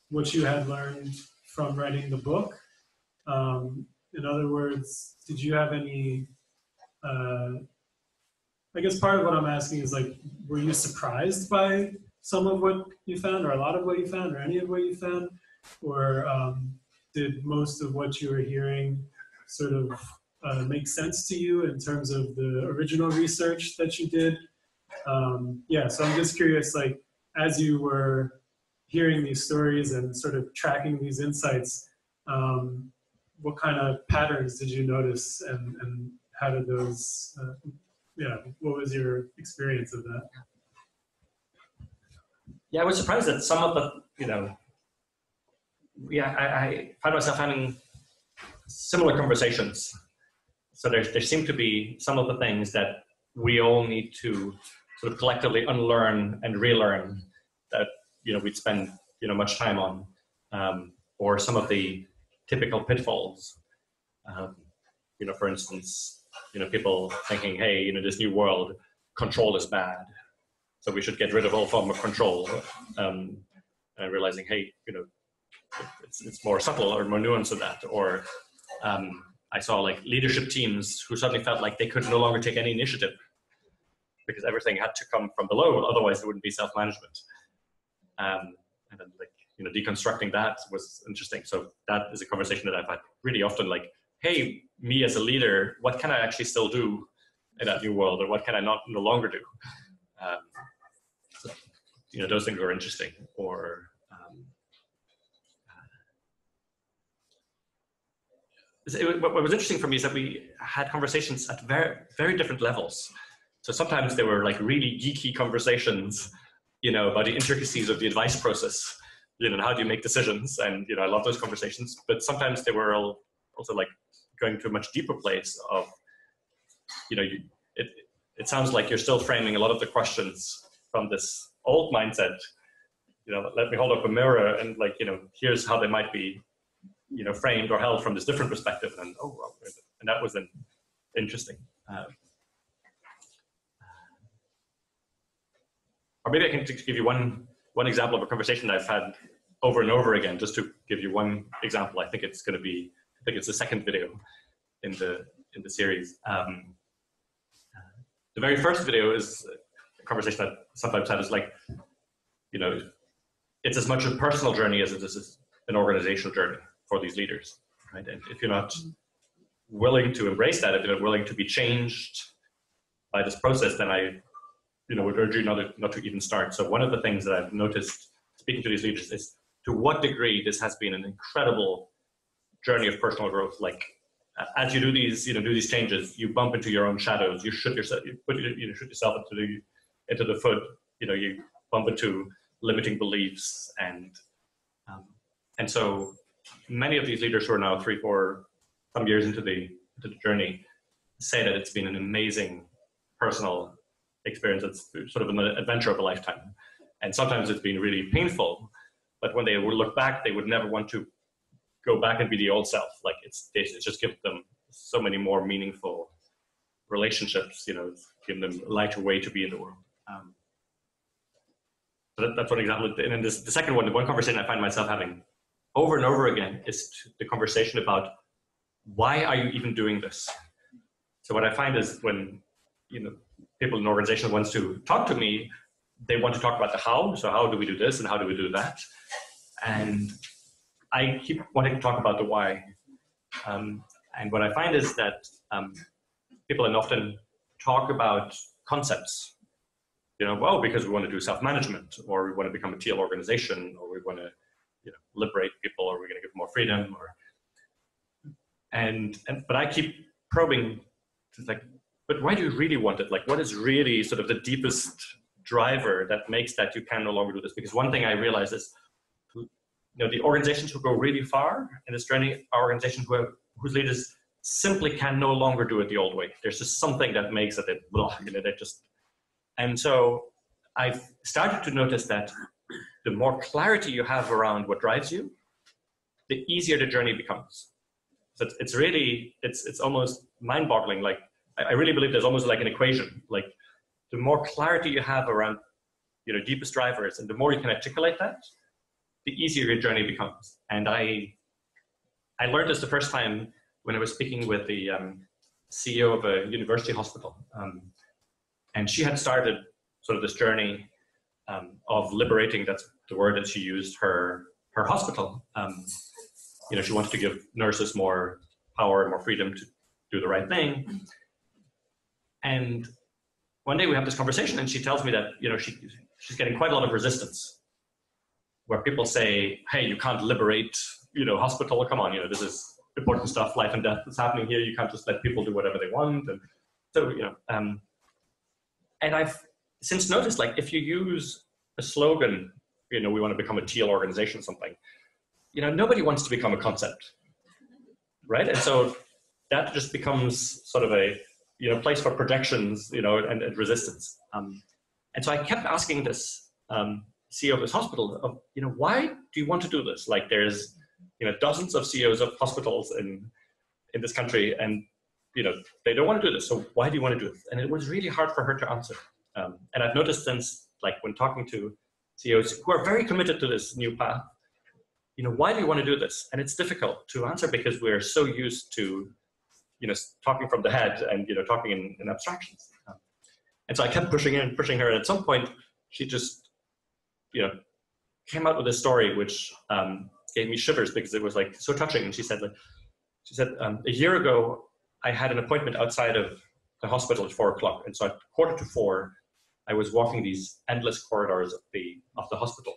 what you had learned from writing the book? In other words, did you have any, I guess part of what I'm asking is were you surprised by some of what you found, or a lot of what you found, or any of what you found? Or did most of what you were hearing sort of make sense to you in terms of the original research that you did? Yeah, so I'm just curious, as you were hearing these stories and sort of tracking these insights, what kind of patterns did you notice, and how did those, what was your experience of that? Yeah, I was surprised that some of the, I find myself having similar conversations. So there seem to be some of the things that we all need to sort of collectively unlearn and relearn that, we'd spend, much time on, or some of the typical pitfalls. For instance, people thinking, hey, this new world, control is bad, so we should get rid of all form of control. And realizing, hey, it's more subtle or more nuanced than that. Or I saw leadership teams who suddenly felt like they could no longer take any initiative because everything had to come from below, otherwise it wouldn't be self-management. And then deconstructing that was interesting. So that is a conversation that I've had really often, hey, me as a leader, what can I actually still do in that new world, or what can I no longer do? So, those things were interesting. Or what was interesting for me is that we had conversations at very, very different levels. So sometimes they were really geeky conversations, about the intricacies of the advice process, how do you make decisions? And, I love those conversations, but sometimes they were also going to a much deeper place of, it sounds like you're still framing a lot of the questions from this old mindset. Let me hold up a mirror and here's how they might be, framed or held from this different perspective. And and that was then interesting. or maybe I can just give you one example of a conversation that I've had over and over again, just to give you one example. I think it's the second video in the series. The very first video is a conversation that sometimes had is like, it's as much a personal journey as it is an organizational journey for these leaders, right? And if you're not willing to embrace that, if you're not willing to be changed by this process, then I would urge you not to even start. So one of the things that I've noticed speaking to these leaders is to what degree this has been an incredible journey of personal growth. Like as you do these changes, you bump into your own shadows. You shoot yourself into the foot. You bump into limiting beliefs, and so many of these leaders who are now 3-4 some years into the journey say that it's been an amazing personal experience. It's sort of an adventure of a lifetime, and sometimes it's been really painful. But when they would look back, they would never want to go back and be the old self. Like it's just given them so many more meaningful relationships. Giving them a lighter way to be in the world. So that's one example. And then the second one, the one conversation I find myself having over and over again is the conversation about why are you even doing this? So what I find is when people in an organization wants to talk to me, they want to talk about the how. So how do we do this and how do we do that? And I keep wanting to talk about the why. And what I find is that people often talk about concepts. Because we want to do self-management, or we want to become a teal organization, or we want to, liberate people, or we're going to give them more freedom, but I keep probing, but why do you really want it? Like, what is really sort of the deepest driver that makes that you can no longer do this? Because one thing I realize is, the organizations who go really far in this journey are organizations whose leaders simply can no longer do it the old way. There's just something that makes it, they just. And so I've started to notice that the more clarity you have around what drives you, the easier the journey becomes. So it's almost mind-boggling. Like I really believe there's almost like an equation. Like the more clarity you have around deepest drivers, and the more you can articulate that, the easier your journey becomes. And I learned this the first time when I was speaking with the CEO of a university hospital. And she had started sort of this journey of liberating, that's the word that she used, her hospital. She wanted to give nurses more power and more freedom to do the right thing. And one day we have this conversation and she tells me that, she's getting quite a lot of resistance where people say, hey, you can't liberate, hospital, come on, this is important stuff, life and death is happening here. You can't just let people do whatever they want. And so, and I've since noticed, like, if you use a slogan, we want to become a teal organization or something, nobody wants to become a concept, right? And so that just becomes sort of a, place for projections, and resistance. And so I kept asking this CEO of this hospital, of, why do you want to do this? Like, there's, dozens of CEOs of hospitals in this country, and they don't want to do this. So why do you want to do it? And it was really hard for her to answer. And I've noticed since, like, when talking to CEOs who are very committed to this new path, why do you want to do this? And it's difficult to answer because we're so used to, talking from the head and, talking in abstractions. And so I kept pushing her, and at some point she just, came out with a story which gave me shivers because it was like so touching. And she said, a year ago, I had an appointment outside of the hospital at 4 o'clock. And so at 3:45, I was walking these endless corridors of the hospital.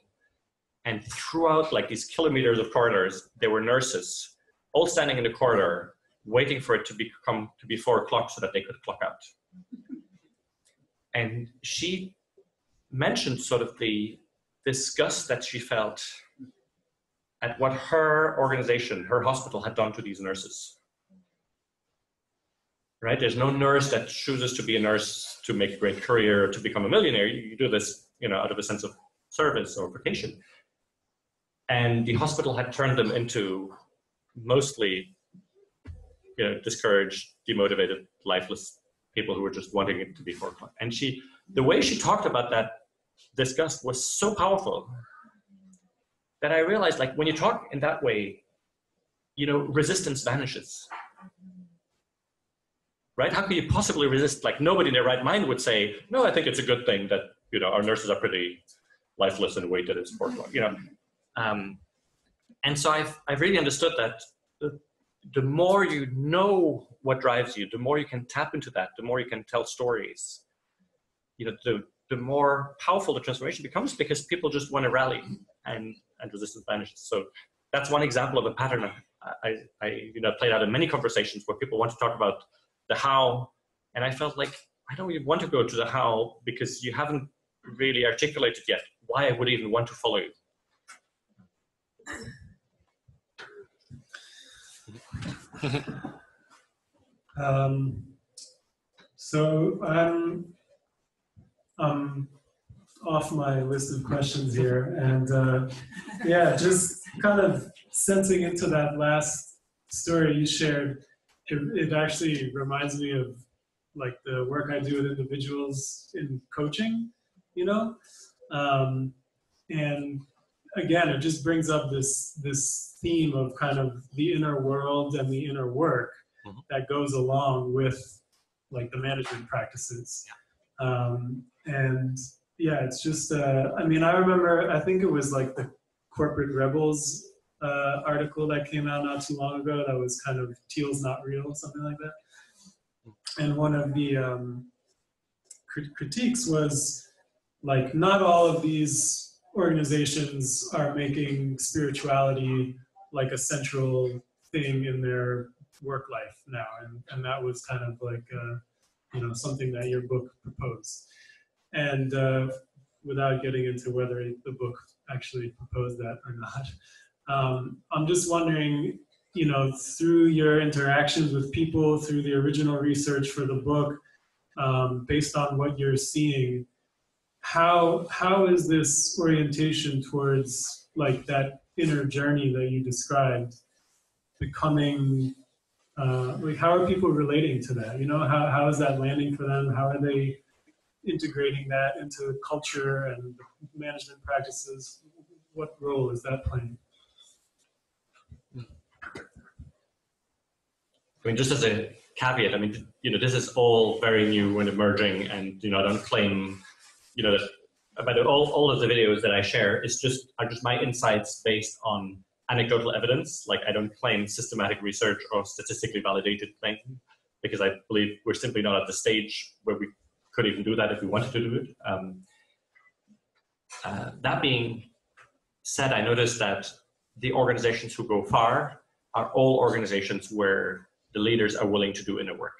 And throughout, like, these kilometers of corridors, there were nurses all standing in the corridor waiting for it to be 4 o'clock so that they could clock out. And she mentioned sort of the disgust that she felt at what her organization, her hospital, had done to these nurses. Right? There's no nurse that chooses to be a nurse to make a great career, to become a millionaire. You do this, out of a sense of service or vocation. And the hospital had turned them into mostly, discouraged, demotivated, lifeless people who were just wanting it to be 4 o'clock. And the way she talked about that discussed was so powerful that I realized, like, when you talk in that way, you know, resistance vanishes. Right? How can you possibly resist? Like, nobody in their right mind would say, no, I think it's a good thing that, you know, our nurses are pretty lifeless in a way that is important, you know. And so I've really understood that the more you know what drives you, the more you can tap into that, the more you can tell stories, you know, the more powerful the transformation becomes, because people just want to rally and resistance vanishes. So that's one example of a pattern I you know, played out in many conversations where people want to talk about the how, and I felt like I don't even want to go to the how, because you haven't really articulated yet why I would even want to follow you. So I'm off my list of questions here, and yeah, just kind of sensing into that last story you shared, it actually reminds me of like the work I do with individuals in coaching, you know, and again, it just brings up this theme of kind of the inner world and the inner work that goes along with like the management practices. And yeah, it's just, I mean, I remember, I think it was like the Corporate Rebels article that came out not too long ago that was kind of Teal's Not Real, something like that. And one of the critiques was like, not all of these organizations are making spirituality like a central thing in their work life now. And that was kind of like, you know, something that your book proposed. And without getting into whether the book actually proposed that or not, I'm just wondering, you know, through your interactions with people, through the original research for the book, based on what you're seeing, how is this orientation towards like that inner journey that you described becoming, like how are people relating to that? You know, how is that landing for them? How are they integrating that into culture and management practices? What role is that playing? I mean, just as a caveat, I mean, you know, this is all very new and emerging, and, you know, I don't claim, you know, that about all of the videos that I share are just my insights based on anecdotal evidence. Like, I don't claim systematic research or statistically validated claim, because I believe we're simply not at the stage where we could even do that if we wanted to do it. That being said, I noticed that the organizations who go far are all organizations where the leaders are willing to do inner work.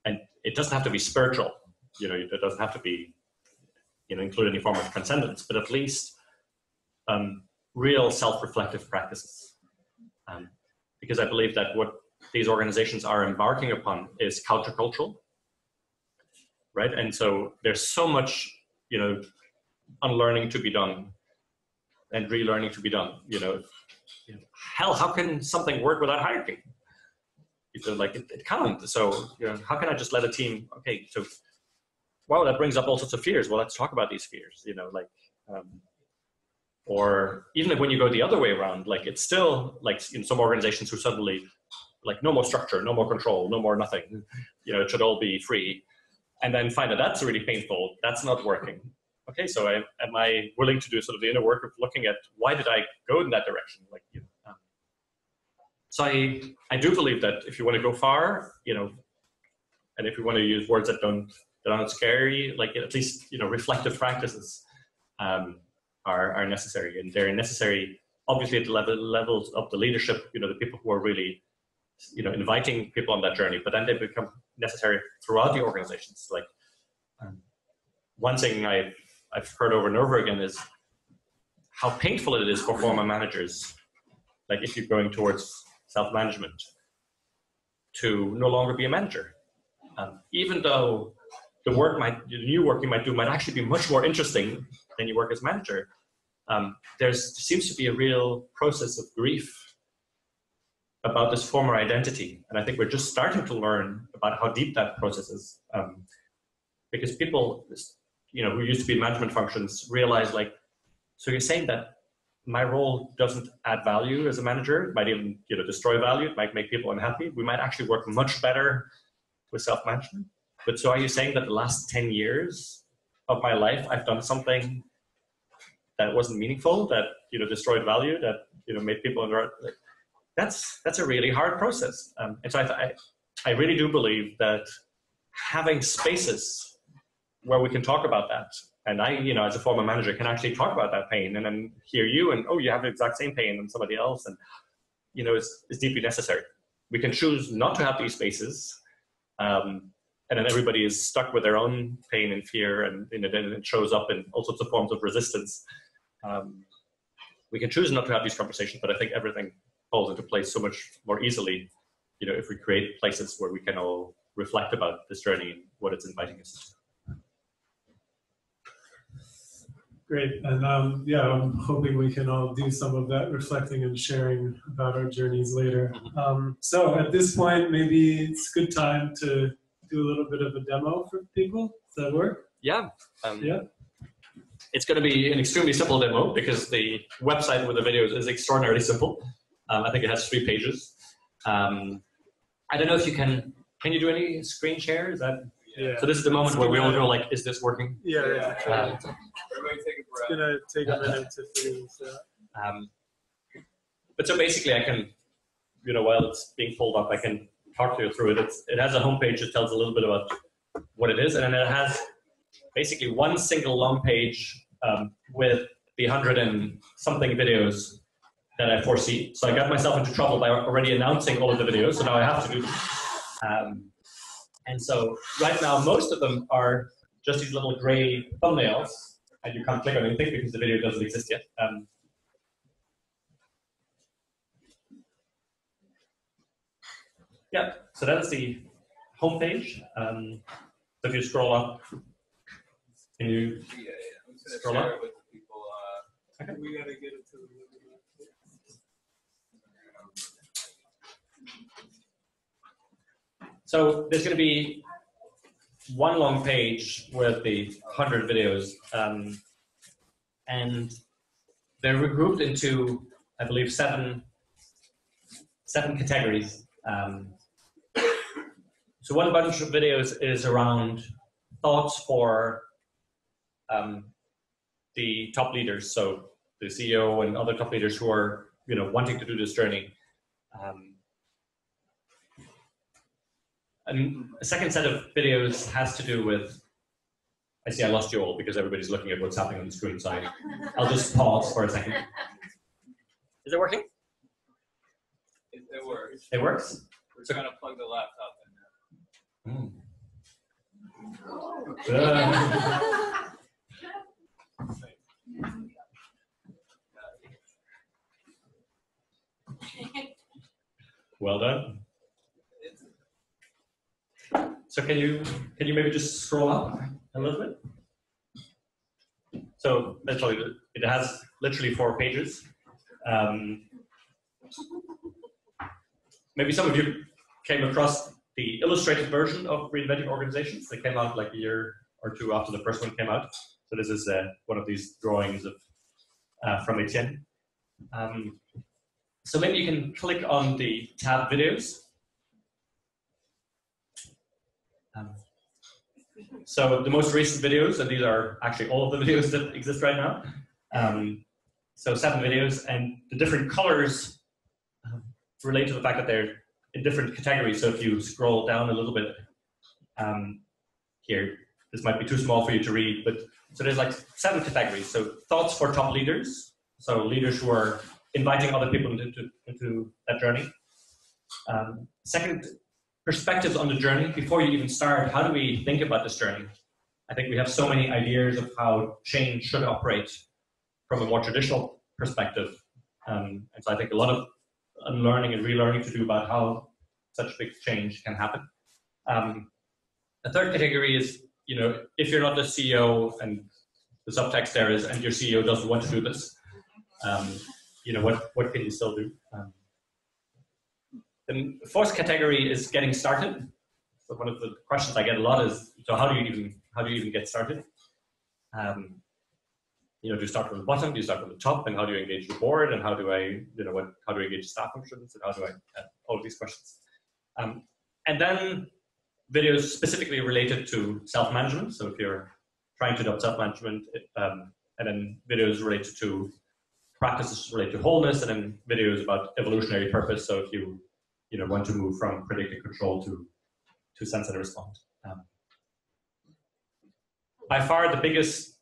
And it doesn't have to be spiritual, you know, it doesn't have to be, you know, include any form of transcendence, but at least real self-reflective practices. Because I believe that what these organizations are embarking upon is countercultural, right? And so there's so much, you know, unlearning to be done and relearning to be done, you know. Hell, how can something work without hierarchy? Like it can't. So, you know, how can I just let a team, okay, so, wow, that brings up all sorts of fears. Well, let's talk about these fears, you know, like, or even if when you go the other way around, like it's still like in some organizations who suddenly like no more structure, no more control, no more nothing, you know, it should all be free. And then find that that's really painful. That's not working. Okay, so am I willing to do sort of the inner work of looking at why did I go in that direction? Like, you know, so I do believe that if you want to go far, you know, and if you want to use words that aren't scary, like at least, you know, reflective practices are necessary, and they're necessary obviously at the levels of the leadership, you know, the people who are really, you know, inviting people on that journey, but then they become necessary throughout the organizations. Like one thing I've heard over and over again is how painful it is for former managers, like if you're going towards self-management, to no longer be a manager. Even though the new work you might do might actually be much more interesting than you work as manager, there seems to be a real process of grief about this former identity. And I think we're just starting to learn about how deep that process is. Because people who used to be in management functions realize, like, so you're saying that my role doesn't add value as a manager. It might even, destroy value. It might make people unhappy. We might actually work much better with self-management. But so are you saying that the last 10 years of my life, I've done something that wasn't meaningful, that, destroyed value, that, made people, that's a really hard process. And so I really do believe that having spaces where we can talk about that, and I, as a former manager, can actually talk about that pain and then hear you and, oh, you have the exact same pain and somebody else, and, is deeply necessary. We can choose not to have these spaces, and then everybody is stuck with their own pain and fear, and then it shows up in all sorts of forms of resistance. We can choose not to have these conversations, but I think everything falls into place so much more easily, if we create places where we can all reflect about this journey and what it's inviting us to. Great, and yeah, I'm hoping we can all do some of that reflecting and sharing about our journeys later. So at this point, maybe it's a good time to do a little bit of a demo for people. Does that work? Yeah. Yeah. It's going to be an extremely simple demo because the website with the videos is extraordinarily simple. I think it has 3 pages. I don't know if you can you do any screen share? Is that? Yeah. So this is the moment where we all go like, is this working? Yeah. Everybody take a breath. It's gonna take a minute to figure this out. But so basically I can, while it's being pulled up, I can talk you through it. It has a homepage that tells a little bit about what it is, and then it has basically one single long page with the 100 and something videos that I foresee. So I got myself into trouble by already announcing all of the videos, so now I have to do them. And so right now, most of them are just these little gray thumbnails, and you can't click on anything because the video doesn't exist yet. Yeah, so that's the homepage. So if you scroll up, can you scroll up? With the people, Okay. We gotta get it to the So there's going to be one long page with the 100 videos, and they're regrouped into, I believe, seven categories. So one bunch of videos is around thoughts for the top leaders, so the CEO and other top leaders who are, wanting to do this journey. And a second set of videos has to do with, I see I lost you all because everybody's looking at what's happening on the screen, so I'll just pause for a second. Is it working? it works. It works? We're trying to plug the laptop in there. Well done. So can you maybe just scroll up a little bit? So literally, it has literally 4 pages. Maybe some of you came across the illustrated version of Reinventing Organizations. They came out like a year or 2 after the first one came out. So this is one of these drawings of from Etienne. So maybe you can click on the tab videos. So the most recent videos, and these are actually all of the videos that exist right now. So 7 videos, and the different colors relate to the fact that they're in different categories. So if you scroll down a little bit here, this might be too small for you to read, but so there's like 7 categories. So thoughts for top leaders, so leaders who are inviting other people into that journey. Second, perspectives on the journey. Before you even start, how do we think about this journey? I think we have so many ideas of how change should operate from a more traditional perspective. And so I think a lot of unlearning and relearning to do about how such big change can happen. The third category is, if you're not the CEO, and the subtext there is, and your CEO doesn't want to do this, what can you still do? The fourth category is getting started. So one of the questions I get a lot is, so how do you even get started? You know, do you start from the bottom? Do you start from the top? And how do you engage the board? And how do I, how do I engage staff functions? And how do I, all of these questions. And then videos specifically related to self-management. So if you're trying to adopt self-management, and then videos related to practices related to wholeness, and then videos about evolutionary purpose. So if you, want to move from predict and control to sense and respond. By far, the biggest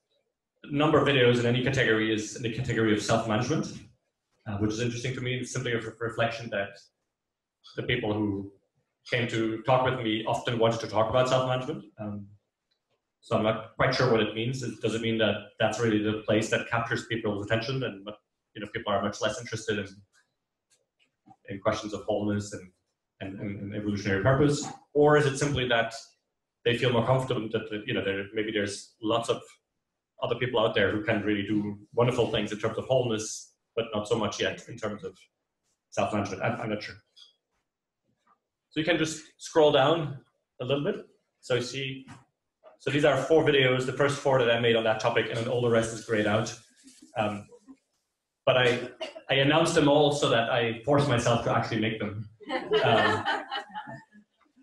number of videos in any category is in the category of self-management, which is interesting to me. It's simply a reflection that the people who came to talk with me often wanted to talk about self-management. So I'm not quite sure what it means. Does it mean that that's really the place that captures people's attention, and people are much less interested in questions of wholeness and evolutionary purpose? Or is it simply that they feel more comfortable that maybe there's lots of other people out there who can really do wonderful things in terms of wholeness, but not so much yet in terms of self-management? I'm not sure. So you can just scroll down a little bit. So you see, so these are 4 videos, the first 4 that I made on that topic, and then all the rest is grayed out. But I announced them all so that I forced myself to actually make them.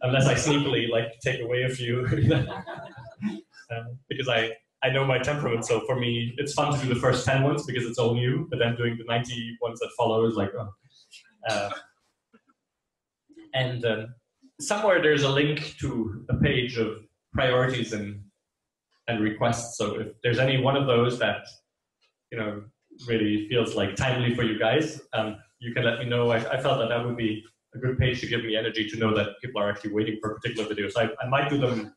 Unless I sneakily take away a few. Because I know my temperament, so for me, it's fun to do the first 10 ones because it's all new, but then doing the 90 ones that follow is like, oh. And somewhere there's a link to a page of priorities and requests. So if there's any one of those that really feels like timely for you guys, you can let me know. I felt that would be a good page to give me energy to know that people are actually waiting for a particular video. So I might do them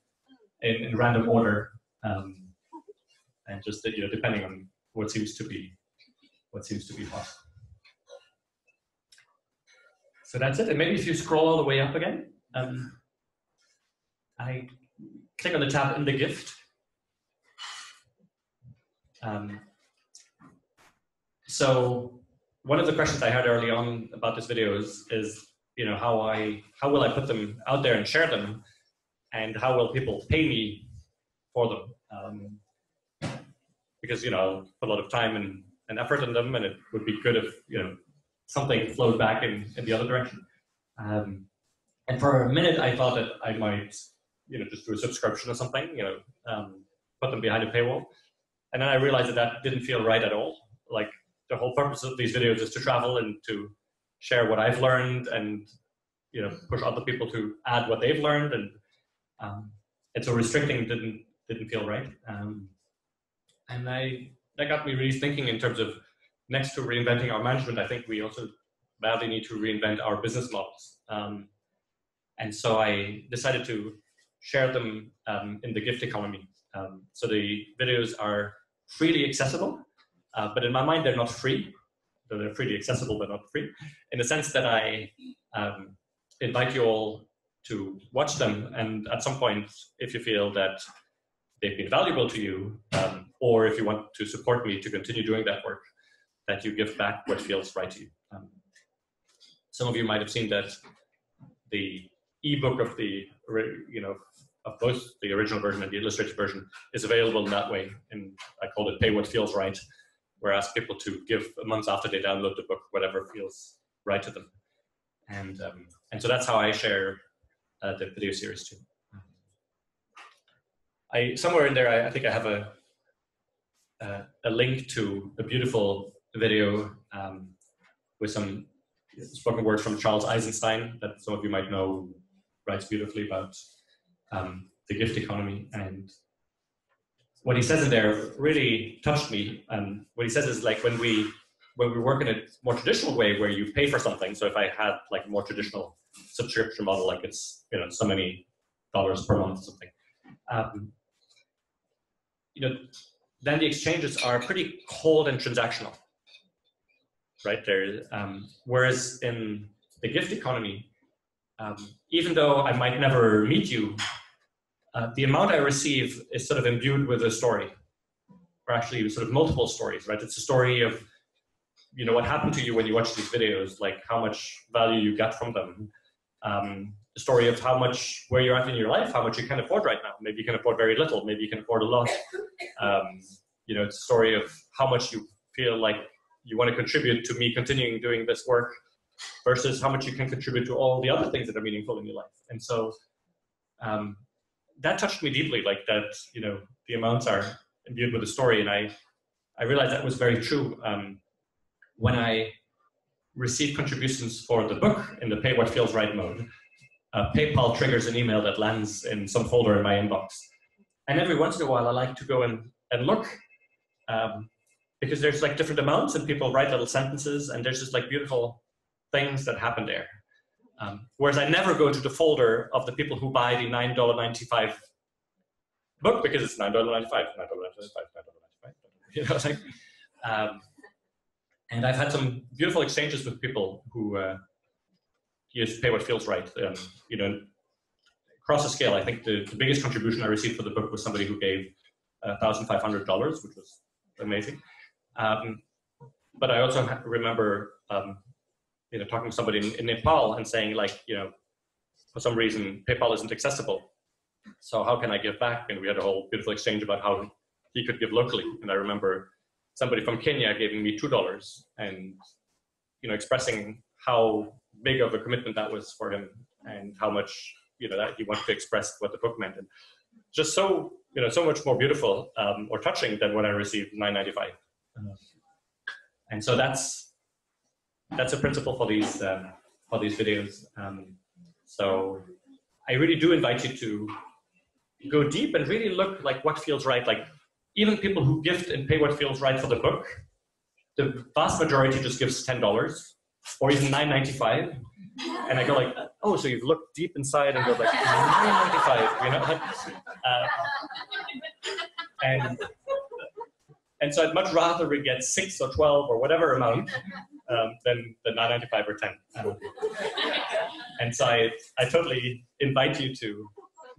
in random order, and just depending on what seems to be hot. So that's it. And maybe if you scroll all the way up again, I click on the tab in the gift. So one of the questions I had early on about this video is how will I put them out there and share them, and how will people pay me for them? Because I'll put a lot of time and effort in them, and it would be good if something flowed back in the other direction. And for a minute, I thought that I might just do a subscription or something, put them behind a paywall, and then I realized that didn't feel right at all. Like, the whole purpose of these videos is to travel and to share what I've learned, and push other people to add what they've learned, and so restricting didn't feel right. And that got me really thinking in terms of, next to reinventing our management, I think we also badly need to reinvent our business models. And so I decided to share them in the gift economy. So the videos are freely accessible, but in my mind they're not free. So they're freely accessible but not free, in the sense that I invite you all to watch them, and at some point, if you feel that they've been valuable to you, or if you want to support me to continue doing that work, that you give back what feels right to you. Some of you might have seen that the ebook of of both the original version and the illustrated version is available in that way, and I called it Pay What Feels Right, where I ask people to give a month after they download the book whatever feels right to them. And so that's how I share the video series too. Somewhere in there, I think I have a link to a beautiful video with some spoken words from Charles Eisenstein that some of you might know, writes beautifully about the gift economy. And what he says in there really touched me. What he says is, like, when we work in a more traditional way where you pay for something, so if I had like a more traditional subscription model, like it's so many dollars per month or something, then the exchanges are pretty cold and transactional, right? Whereas in the gift economy, even though I might never meet you, the amount I receive is sort of imbued with a story, or actually sort of multiple stories, right? It's a story of what happened to you when you watch these videos, like how much value you get from them, the story of how much, where you're at in your life, how much you can afford right now. Maybe you can afford very little, maybe you can afford a lot. You know, it's a story of how much you feel like you want to contribute to me continuing doing this work versus how much you can contribute to all the other things that are meaningful in your life. And so that touched me deeply, like that, you know, the amounts are imbued with the story. And I realized that was very true. When I received contributions for the book in the pay what feels right mode, PayPal triggers an email that lands in some folder in my inbox. And every once in a while, I like to go and look, because there's like different amounts and people write little sentences and there's just like beautiful things that happen there. Whereas I never go to the folder of the people who buy the $9.95 book because it's $9.95, $9.95, $9.95. You know, like, and I've had some beautiful exchanges with people who use Pay What Feels Right. You know, across the scale, I think the biggest contribution I received for the book was somebody who gave $1,500, which was amazing. But I also remember, you know, talking to somebody in Nepal and saying, like, you know, for some reason PayPal isn't accessible, so how can I give back? And we had a whole beautiful exchange about how he could give locally. And I remember somebody from Kenya giving me $2 and, you know, expressing how big of a commitment that was for him and how much, you know, that he wanted to express what the book meant. And just so, you know, so much more beautiful or touching than when I received $9.95. And so that's a principle for these videos. So I really do invite you to go deep and really look like what feels right. Like even people who gift and pay what feels right for the book, the vast majority just gives $10 or even $9.95. And I go like, oh, so you've looked deep inside and go like $9.95, you know? And so I'd much rather we get 6 or 12 or whatever amount than the $9.95 or 10. And so I totally invite you to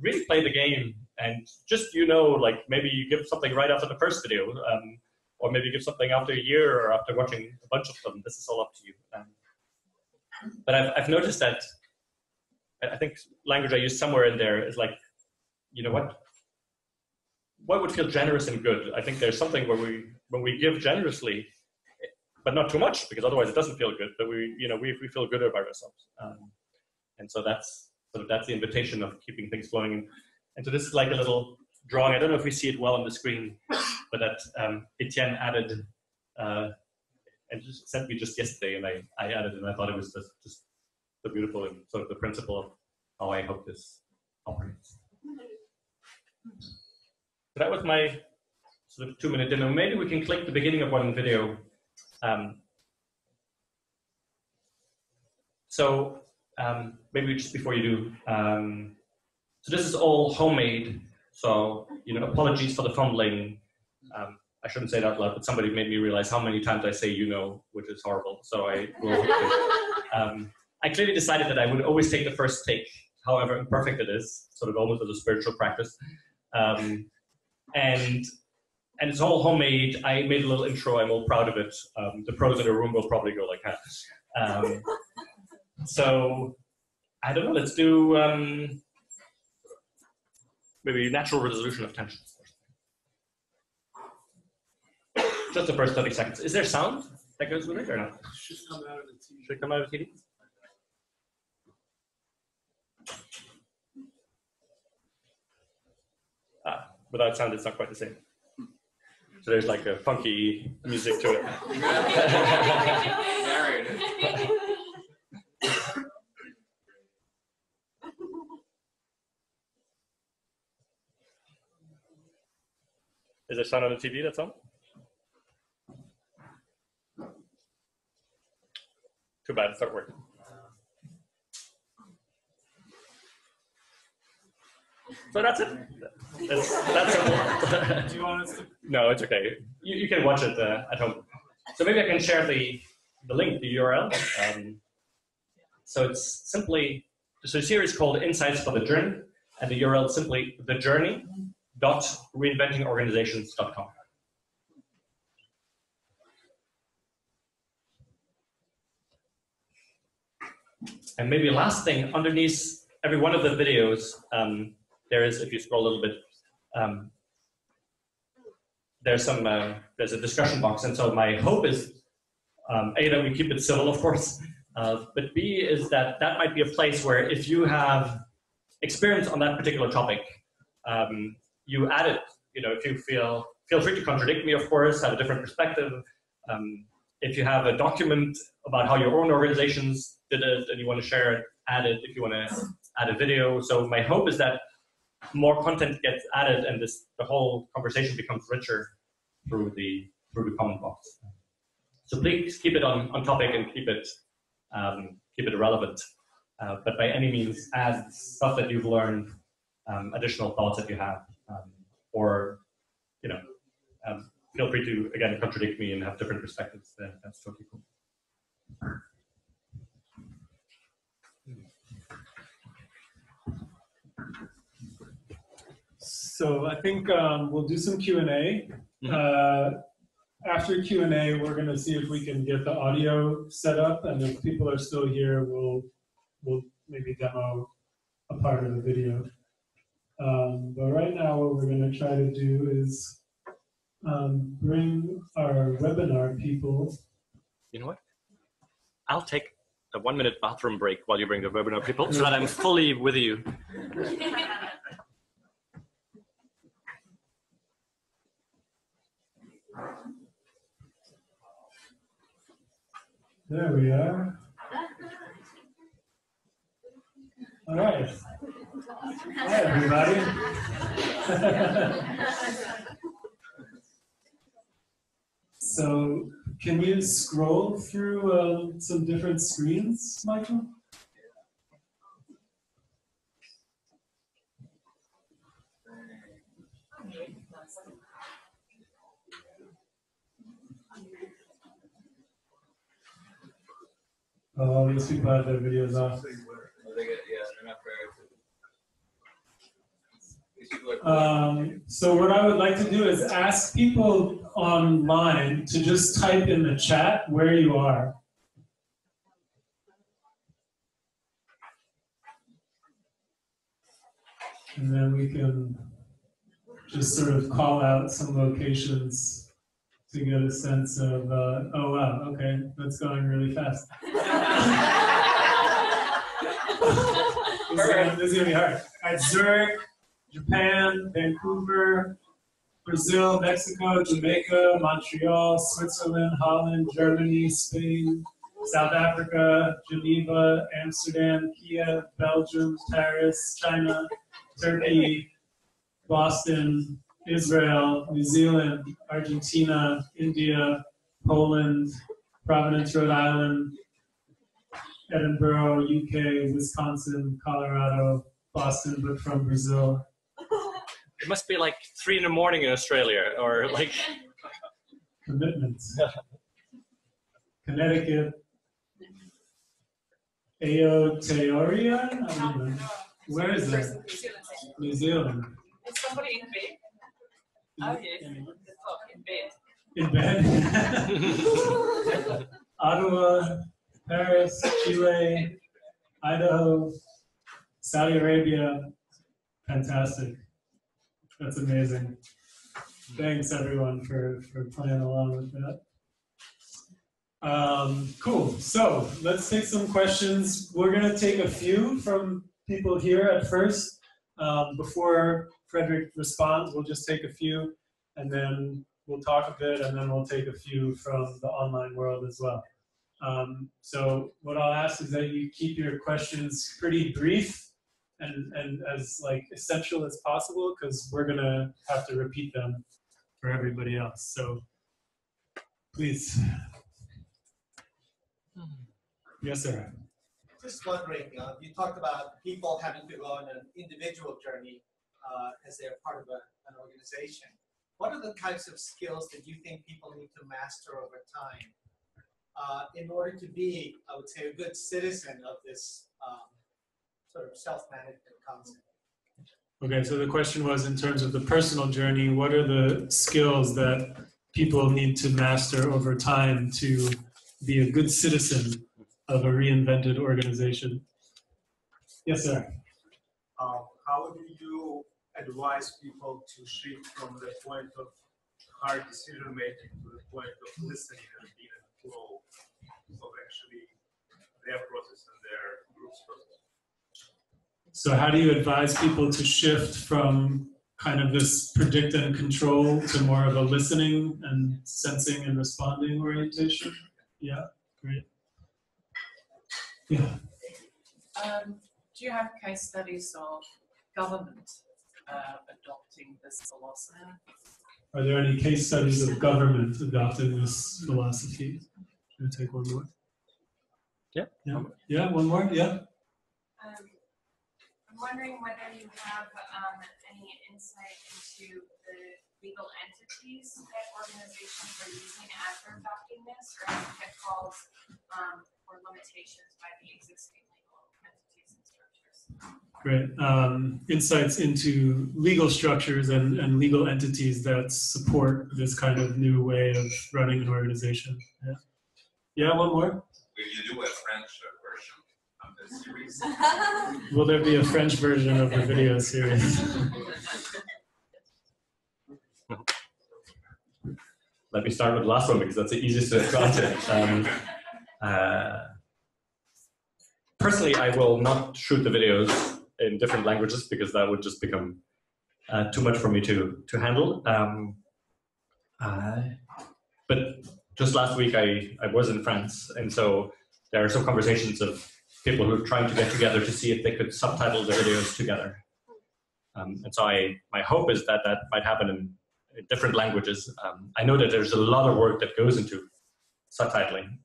really play the game and just, you know, like maybe you give something right after the first video, or maybe you give something after a year or after watching a bunch of them. This is all up to you. But I've noticed that, I think language I used somewhere in there is like, you know, what would feel generous and good? I think there's something where when we give generously, but not too much, because otherwise it doesn't feel good, but we feel good about ourselves. And so that's the invitation of keeping things flowing. And so this is like a little drawing. I don't know if we see it well on the screen, but that Etienne added, and just sent me just yesterday, and I added it, and I thought it was just the beautiful and sort of the principle of how I hope this operates. So that was my sort of 2-minute demo. Maybe we can click the beginning of one video. Maybe just before you do, so this is all homemade. So, you know, apologies for the fumbling. I shouldn't say that out loud, but somebody made me realize how many times I say, you know, which is horrible. So I will. I clearly decided that I would always take the first take, however imperfect it is, sort of almost as a spiritual practice. And it's all homemade. I made a little intro. I'm all proud of it. The pros in the room will probably go like that. So I don't know. Let's do maybe natural resolution of tension. Just the first 30 seconds. Is there sound that goes with it or not? Should come out of the TV. Should come out of the TV? Without sound, it's not quite the same. So there's like a funky music to it. Is there sound on the TV that's on? Too bad, it's not working. So that's it. That's it. Do you want us to? No, it's okay. You can watch it at home. So maybe I can share the link, the URL. So it's simply, so the series is called Insights for the Journey, and the URL is simply thejourney.reinventingorganizations.com. And maybe last thing, underneath every one of the videos, there is, if you scroll a little bit, there's a discussion box. And so my hope is, A, that we keep it civil, of course, but B, is that might be a place where if you have experience on that particular topic, you add it. You know, if you feel free to contradict me, of course, have a different perspective. If you have a document about how your own organizations did it and you want to share it, add it. If you want to add a video. So my hope is that more content gets added and the whole conversation becomes richer through the comment box. So please keep it on topic and keep it relevant. But by any means, add stuff that you've learned, additional thoughts that you have, or feel free to again contradict me and have different perspectives. That's totally cool. So I think we'll do some Q&A. After Q&A, we're going to see if we can get the audio set up, and if people are still here, we'll maybe demo a part of the video. But right now, what we're going to try to do is bring our webinar people. You know what? I'll take a 1-minute bathroom break while you bring the webinar people, so that I'm fully with you. There we are. All right. Hi, everybody. So, can you scroll through some different screens, Michael? Oh, these people have their videos off. So what I would like to do is ask people online to just type in the chat where you are. And then we can just sort of call out some locations to get a sense of, oh wow, okay, that's going really fast. This is gonna be hard. All right, Zurich, Japan, Vancouver, Brazil, Mexico, Jamaica, Montreal, Switzerland, Holland, Germany, Spain, South Africa, Geneva, Amsterdam, Kiev, Belgium, Paris, China, Turkey, Boston, Israel, New Zealand, Argentina, India, Poland, Providence, Rhode Island, Edinburgh, UK, Wisconsin, Colorado, Boston, but from Brazil. It must be like 3 in the morning in Australia, or like... Commitments. Connecticut, Aotearoa? I don't know. Where is that? New Zealand. Is somebody in bed? Oh, yes. In bed? Ottawa, Paris, Chile, Idaho, Saudi Arabia. Fantastic. That's amazing. Thanks, everyone, for playing along with that. Cool. So let's take some questions. We're going to take a few from people here at first. Before Frederick responds, we'll just take a few, and then we'll talk a bit, and then we'll take a few from the online world as well. So what I'll ask is that you keep your questions pretty brief and as like essential as possible, because we're going to have to repeat them for everybody else. So please. Yes, sir. Just wondering, you talked about people having to go on an individual journey as they're part of an organization. What are the types of skills that you think people need to master over time in order to be, I would say, a good citizen of this sort of self-management concept? Okay, so the question was, in terms of the personal journey, what are the skills that people need to master over time to be a good citizen of a reinvented organization? Yes, sir. how do you advise people to shift from the point of hard decision making to the point of listening and being in the flow of actually their process and their group's process? So how do you advise people to shift from kind of this predict and control to more of a listening and sensing and responding orientation? Yeah, great. Yeah. Do you have case studies of government adopting this philosophy? Are there any case studies of government adopting this philosophy? Can I take one more? Yeah. Yeah, one more, yeah. I'm wondering whether you have any insight into the legal entities that organizations are using as they're adopting this, or any pitfalls or limitations by the existing legal entities and structures. Great. Insights into legal structures and legal entities that support this kind of new way of running an organization. Yeah. Yeah, one more. Will you do a French version of the series? Will there be a French version of the video series? Let me start with the last one because that's the easiest to answer. Personally, I will not shoot the videos in different languages because that would just become too much for me to handle. But just last week, I was in France, and so there are some conversations of people who are trying to get together to see if they could subtitle the videos together. And so my hope is that that might happen in different languages. I know that there's a lot of work that goes into subtitling.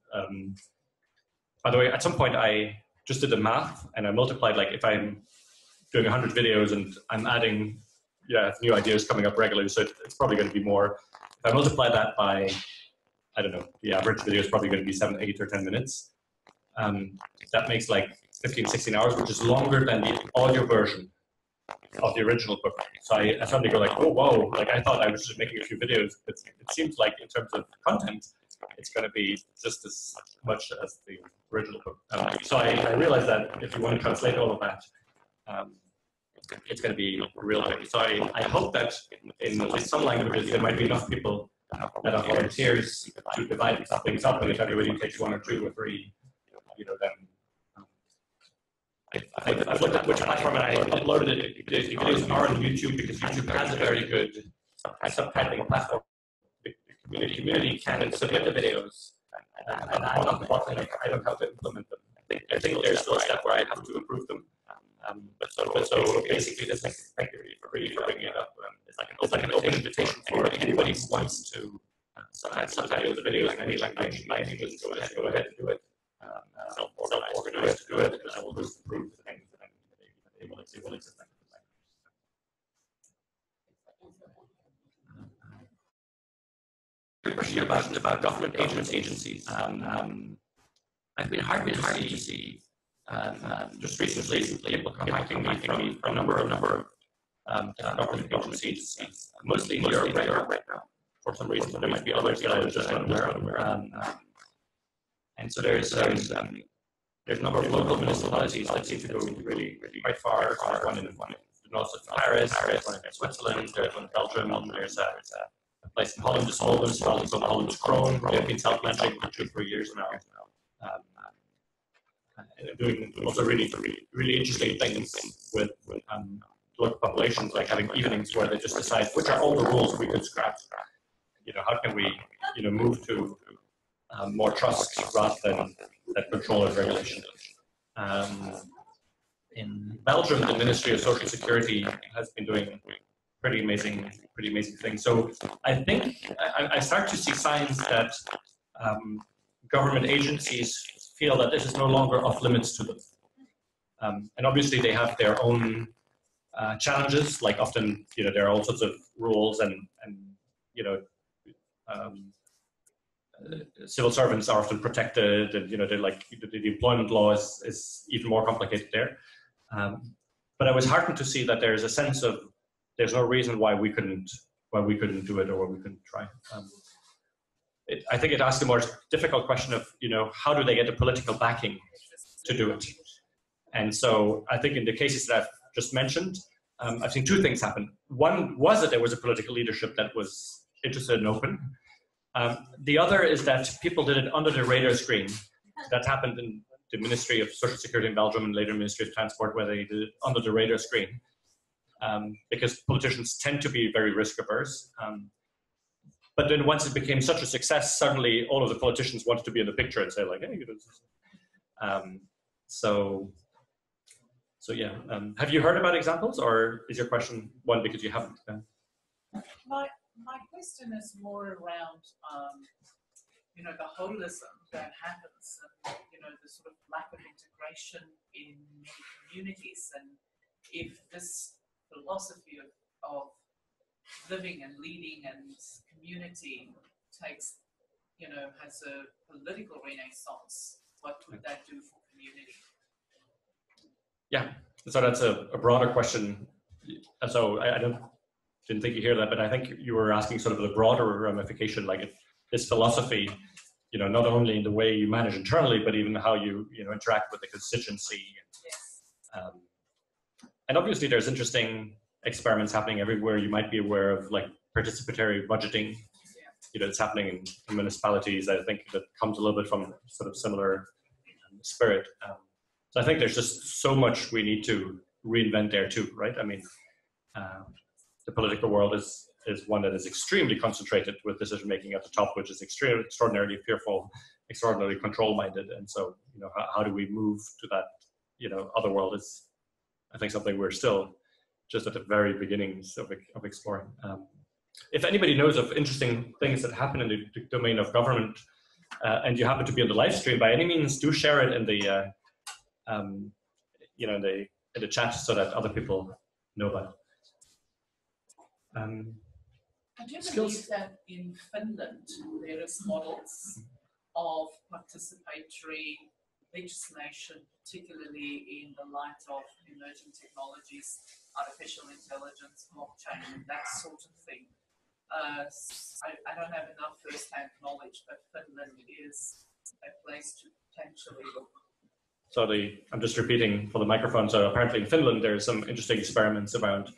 By the way, at some point, I just did the math, and I multiplied, like, if I'm doing 100 videos and I'm adding, new ideas coming up regularly, so it's probably going to be more. If I multiply that by, I don't know, the average video is probably going to be 7, 8, or 10 minutes. That makes like 15, 16 hours, which is longer than the audio version of the original book. So I suddenly go like, oh, whoa, like I thought I was just making a few videos, but it seems like in terms of content, it's going to be just as much as the original book. So I realized that if you want to translate all of that, it's going to be real thing. So I hope that in some languages, there might be enough people that are volunteers to divide things up, and if everybody takes 1 or 2 or 3, then I've looked at which platform and I uploaded it. The videos are on YouTube because YouTube has a very good subtitling platform. The community can submit the videos, and I'm not qualified. I don't have to implement them. I think there's still a step where I have to improve them. But so basically, this is thank you for bringing it up. It's like an open invitation for anybody who wants to subtitle the videos in any language. My name is go ahead and do it. Self-organized to do it, and I will just improve the things that I'm able to think. Question about government agencies. I've been hard to see just recently people contacting me from a number of government agencies, mostly in Europe right now. For some reason, there might be others that I was just unaware of. And so there's a number of local municipalities that seem to go really quite far. There's one in the north of Paris, there's one in Switzerland, there's one in Belgium, and there's a place in Holland, a small municipality called Holland's Kroon. They've been self-managing for 2 or 3 years now. And doing also really interesting things with local populations, like having evenings where they just decide which are all the rules we could scrap. How can we move to more trust rather than control and regulation. In Belgium, the Ministry of Social Security has been doing pretty amazing things. So I think I start to see signs that government agencies feel that this is no longer off limits to them. And obviously they have their own challenges, like often, there are all sorts of rules and civil servants are often protected, and they're like the employment law is even more complicated there. But I was heartened to see that there is a sense of there's no reason why we couldn't do it or why we couldn't try. I think it asks a more difficult question of how do they get the political backing to do it? And so I think in the cases that just mentioned, I've seen two things happen. One was that there was a political leadership that was interested and open. The other is that people did it under the radar screen. That happened in the Ministry of Social Security in Belgium and later Ministry of Transport, where they did it under the radar screen. Because politicians tend to be very risk averse. But then once it became such a success, suddenly all of the politicians wanted to be in the picture and say like, hey, you know, so yeah. Have you heard about examples, or is your question one because you haven't? My question is more around, you know, the holism that happens, and you know, the sort of lack of integration in many communities, and if this philosophy of living and leading and community takes, you know, has a political renaissance, what would that do for community? Yeah, so that's a broader question. So I didn't think you hear that, but I think you were asking sort of the broader ramification, like if this philosophy, you know, not only in the way you manage internally, but even how you know, interact with the constituency. And obviously there's interesting experiments happening everywhere. You might be aware of like participatory budgeting. You know, it's happening in municipalities. I think that comes a little bit from sort of similar spirit. So I think there's just so much we need to reinvent there too, right? I mean, the political world is one that is extremely concentrated with decision making at the top, which is extraordinarily fearful, extraordinarily control-minded. And so, you know, how do we move to that, you know, other world is, I think, something we're still just at the very beginnings of exploring. If anybody knows of interesting things that happen in the domain of government, and you happen to be on the live stream, by any means, do share it in the you know, in the chat so that other people know about it. I do believe that in Finland there is models of participatory legislation, particularly in the light of emerging technologies, artificial intelligence, blockchain, and that sort of thing. I don't have enough first-hand knowledge, but Finland is a place to potentially look. So I'm just repeating for the microphone. So apparently in Finland, there's some interesting experiments around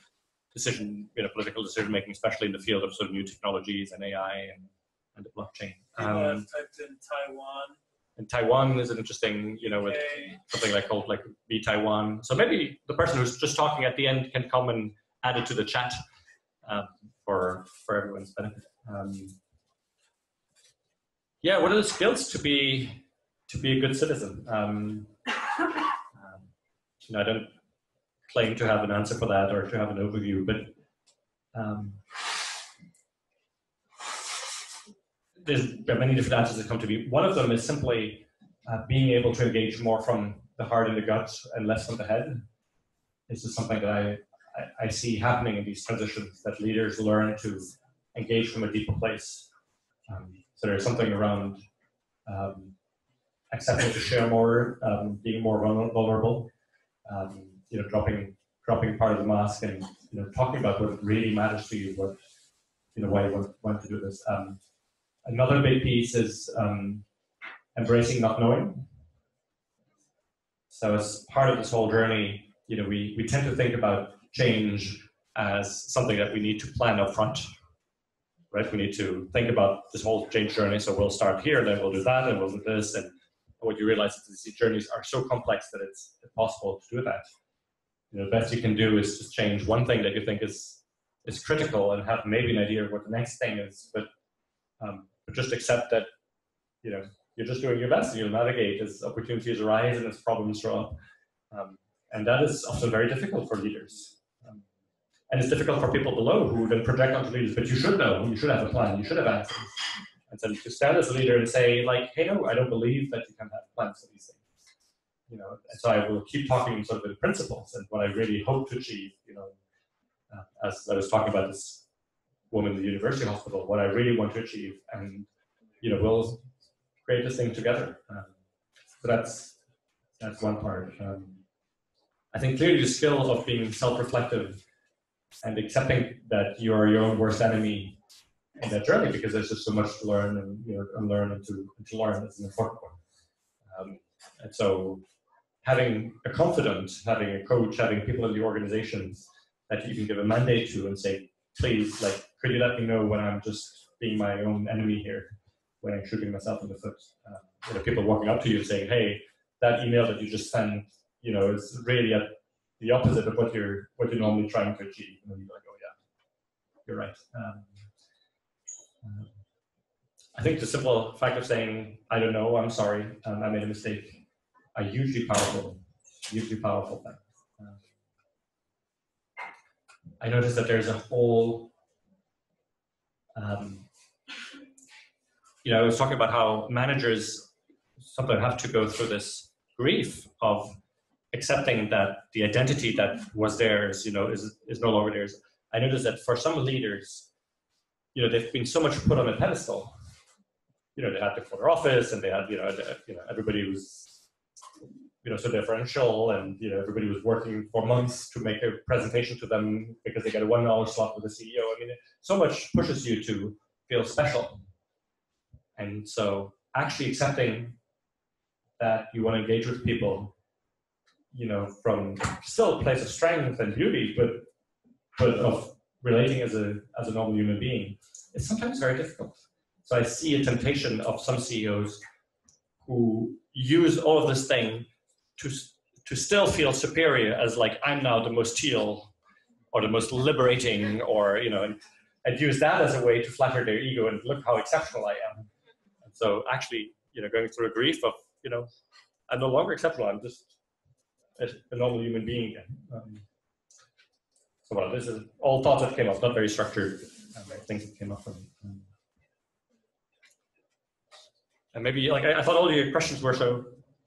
political decision making, especially in the field of sort of new technologies and AI and the blockchain. People have typed in Taiwan. And Taiwan is an interesting, you know, with something called Be Taiwan. So maybe the person who's just talking at the end can come and add it to the chat for everyone's benefit. Yeah, what are the skills to be a good citizen? You know, I don't claim to have an answer for that or to have an overview, but there are many different answers that come to me. One of them is simply being able to engage more from the heart and the gut and less from the head. This is something that I see happening in these transitions, that leaders learn to engage from a deeper place. So there's something around accepting to share more, being more vulnerable, you know, dropping part of the mask and, you know, talking about what really matters to you, what, you know, why you want to do this. Another big piece is embracing not knowing. So as part of this whole journey, you know, we tend to think about change as something that we need to plan up front, right? We need to think about this whole change journey. So we'll start here, then we'll do that, and we'll do this. And what you realize is these journeys are so complex that it's impossible to do that. You know, the best you can do is just change one thing that you think is critical and have maybe an idea of what the next thing is, but just accept that, you know, you're just doing your best and you'll navigate as opportunities arise and as problems show up. And that is often very difficult for leaders. And it's difficult for people below who then project onto leaders, but you should know, you should have a plan, you should have answers. And so to stand as a leader and say, like, hey, no, I don't believe that you can have plans for these things. You know, and so I will keep talking sort of in principles and what I really hope to achieve, you know, as I was talking about this woman in the university hospital, what I really want to achieve, and, you know, we'll create this thing together. So that's one part. I think clearly the skill of being self-reflective and accepting that you are your own worst enemy in that journey, because there's just so much to learn and, you know, unlearn and to learn is an important one. And so having a confidant, having a coach, having people in the organizations that you can give a mandate to and say, please, like, could you let me know when I'm just being my own enemy here, when I'm shooting myself in the foot? You know, people walking up to you saying, hey, that email that you just sent, you know, is really at the opposite of what you're normally trying to achieve. And then you're like, oh yeah, you're right. I think the simple fact of saying, I don't know, I'm sorry, I made a mistake, are hugely powerful things. I noticed that there's a whole, you know, I was talking about how managers sometimes have to go through this grief of accepting that the identity that was theirs, you know, is no longer theirs. I noticed that for some leaders, you know, they've been so much put on a pedestal. You know, they had the corner office, and they had, you know, everybody was, you know, so deferential, and, you know, everybody was working for months to make a presentation to them because they get a 1 hour slot with the CEO. I mean, so much pushes you to feel special. And so actually accepting that you want to engage with people, you know, from still a place of strength and beauty, but of relating as a normal human being, it's sometimes very difficult. So I see a temptation of some CEOs who use all of this thing to still feel superior, as like, I'm now the most teal or the most liberating, or, you know, and use that as a way to flatter their ego and look how exceptional I am. And so actually, you know, going through a grief of, you know, I'm no longer exceptional, I'm just a normal human being again. So well, this is all thoughts that came up, not very structured things that came up from me. And maybe, like, I thought all your questions were so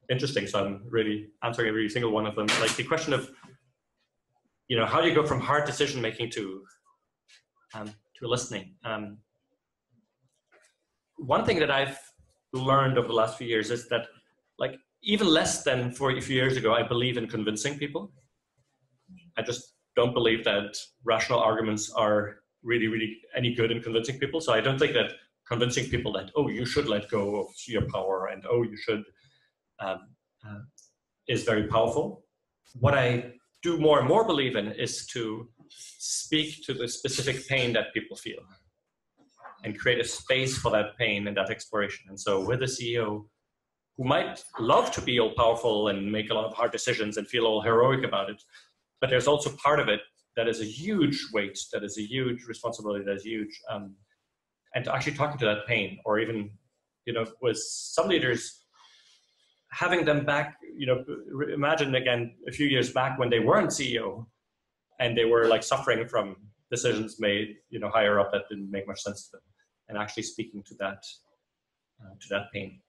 interesting, so I'm really answering every single one of them. Like the question of, you know, how do you go from hard decision making to listening? One thing that I've learned over the last few years is that, like, even less than 40 few years ago, I believe in convincing people. I just don't believe that rational arguments are really any good in convincing people. So I don't think that convincing people that, oh, you should let go of your power, and oh, you should, is very powerful. What I do more and more believe in is to speak to the specific pain that people feel and create a space for that pain and that exploration. And so with a CEO who might love to be all powerful and make a lot of hard decisions and feel all heroic about it, but there's also part of it that is a huge weight, that is a huge responsibility, that is huge. And to actually talking to that pain, or even, you know, with some leaders, having them back, you know, imagine again, a few years back when they weren't CEO and they were like suffering from decisions made, you know, higher up that didn't make much sense to them, and actually speaking to that pain.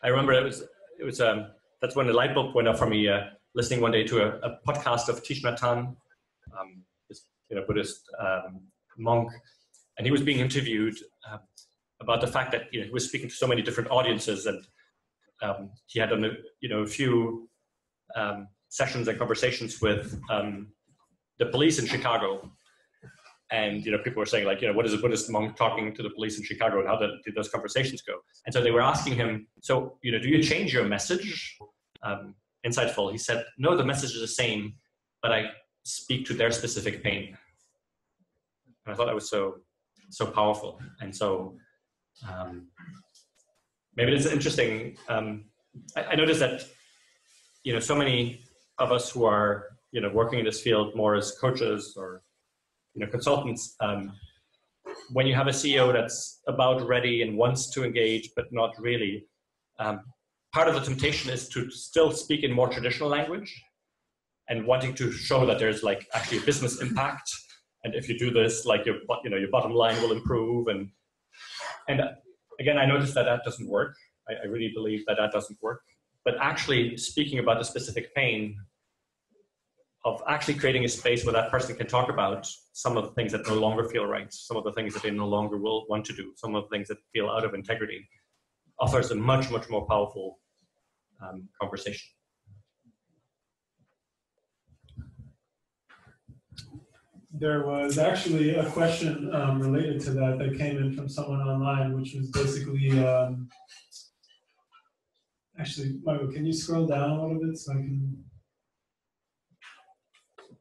I remember it was that's when the light bulb went up for me, listening one day to a podcast of Thich Nhat Hanh, this, you know, Buddhist monk, and he was being interviewed about the fact that, you know, he was speaking to so many different audiences, and he had done a few sessions and conversations with the police in Chicago. And, you know, people were saying, like, you know, what is a Buddhist monk talking to the police in Chicago, and how did those conversations go? And so they were asking him, so, you know, do you change your message? Insightful. He said, no, the message is the same, but I speak to their specific pain. And I thought that was so powerful. And so maybe it's interesting. I noticed that, you know, so many of us who are, you know, working in this field more as coaches or, you know, consultants, when you have a CEO that's about ready and wants to engage, but not really, part of the temptation is to still speak in more traditional language and wanting to show that there's like actually a business impact. And if you do this, like your bottom line will improve. And again, I noticed that doesn't work. I really believe that doesn't work. But actually speaking about the specific pain, of actually creating a space where that person can talk about some of the things that no longer feel right, some of the things that they no longer will want to do, some of the things that feel out of integrity, offers a much more powerful conversation. There was actually a question related to that came in from someone online, which was basically Actually, Michael, can you scroll down a little bit so I can?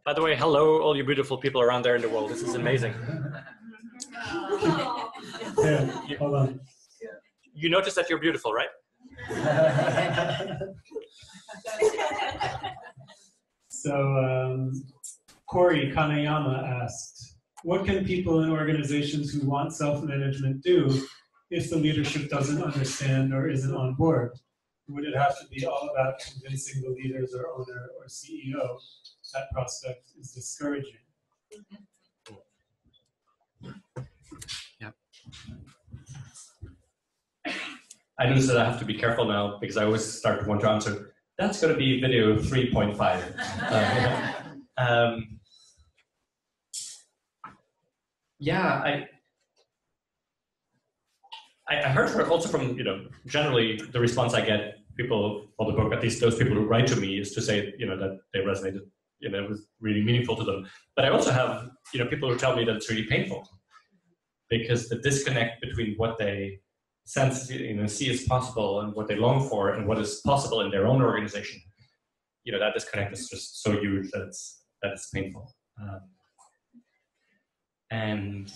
By the way, hello, all you beautiful people around there in the world. This is amazing. Yeah, hold on. You notice that you're beautiful, right? So Corey Kanayama asked, what can people in organizations who want self-management do if the leadership doesn't understand or isn't on board? Would it have to be all about convincing the leaders or owner or CEO that prospect is discouraging? Yeah. I notice that I have to be careful now because I always start to want to answer. That's going to be video 3.5. Yeah, I heard also from, generally the response I get, people for the book, at least those people who write to me, is to say, that they resonated, it was really meaningful to them. But I also have, people who tell me that it's really painful because the disconnect between what they sense, see as possible and what they long for and what is possible in their own organization, that disconnect is just so huge that it's painful. And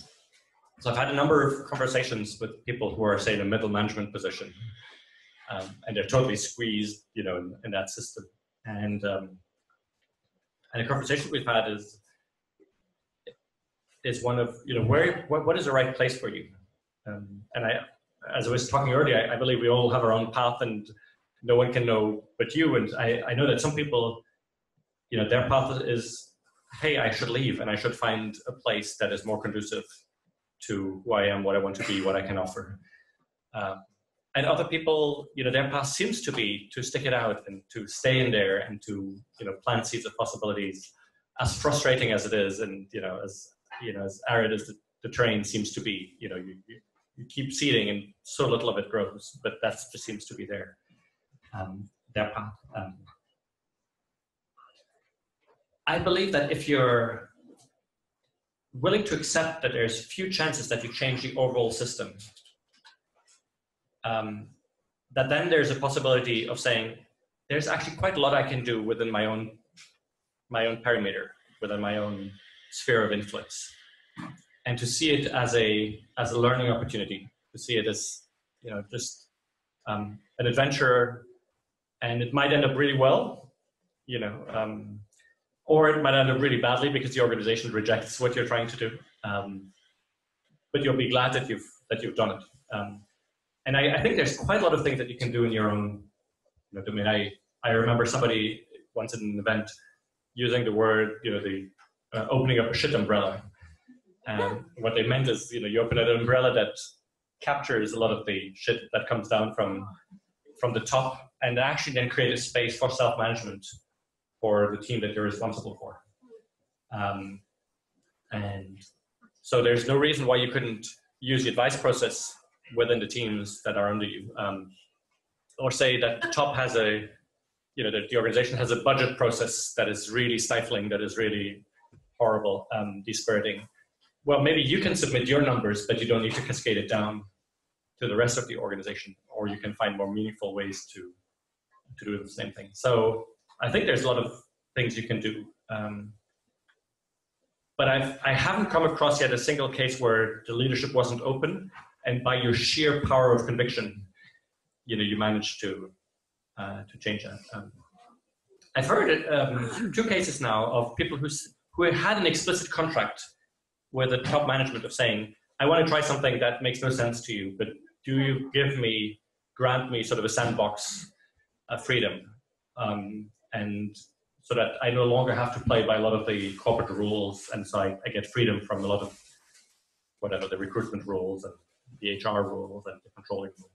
so I've had a number of conversations with people who are, say, in a middle management position, and they're totally squeezed, in that system. And a conversation we've had is one of, what is the right place for you? And as I was talking earlier, I believe we all have our own path, and no one can know but you. And I know that some people, their path is, hey, I should leave and I should find a place that is more conducive to who I am, what I want to be, what I can offer. And other people, their path seems to be to stick it out and to stay in there and to, plant seeds of possibilities, as frustrating as it is, and as arid as the terrain seems to be. You keep seeding and so little of it grows, but that just seems to be their path. I believe that if you're willing to accept that there's few chances that you change the overall system, that then there's a possibility of saying, there's actually quite a lot I can do within my own perimeter, within my own sphere of influence, and to see it as a learning opportunity, to see it as just an adventure, and it might end up really well, or it might end up really badly because the organization rejects what you're trying to do. But you'll be glad that you've done it. And I think there's quite a lot of things that you can do in your own domain. I remember somebody once at an event using the word, the opening up a shit umbrella. And what they meant is, you open an umbrella that captures a lot of the shit that comes down from the top, and actually then create a space for self-management for the team that you're responsible for. And so there's no reason why you couldn't use the advice process within the teams that are under you. Or say that the top has that the organization has a budget process that is really stifling, that is really horrible, dispiriting. Well, maybe you can submit your numbers, but you don't need to cascade it down to the rest of the organization, or you can find more meaningful ways to do the same thing. So I think there's a lot of things you can do. But I haven't come across yet a single case where the leadership wasn't open, and by your sheer power of conviction, you managed to change that. I've heard two cases now of people who had an explicit contract with the top management of saying, I want to try something that makes no sense to you, but do you grant me sort of a sandbox freedom, and so that I no longer have to play by a lot of the corporate rules, and so I get freedom from a lot of whatever the recruitment rules and the HR rules and the controlling rules.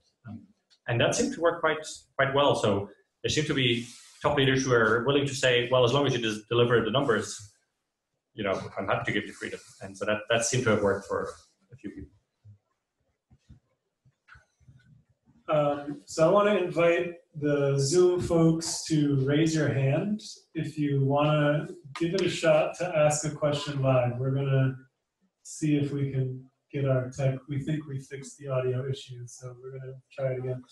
And that seemed to work quite well. So there seem to be top leaders who are willing to say, well, as long as you just deliver the numbers, I'm happy to give you freedom. And so that seemed to have worked for a few people. So I want to invite the Zoom folks to raise your hand if you want to give it a shot to ask a question live. We're going to see if we can get our tech. We think we fixed the audio issue, so we're going to try it again.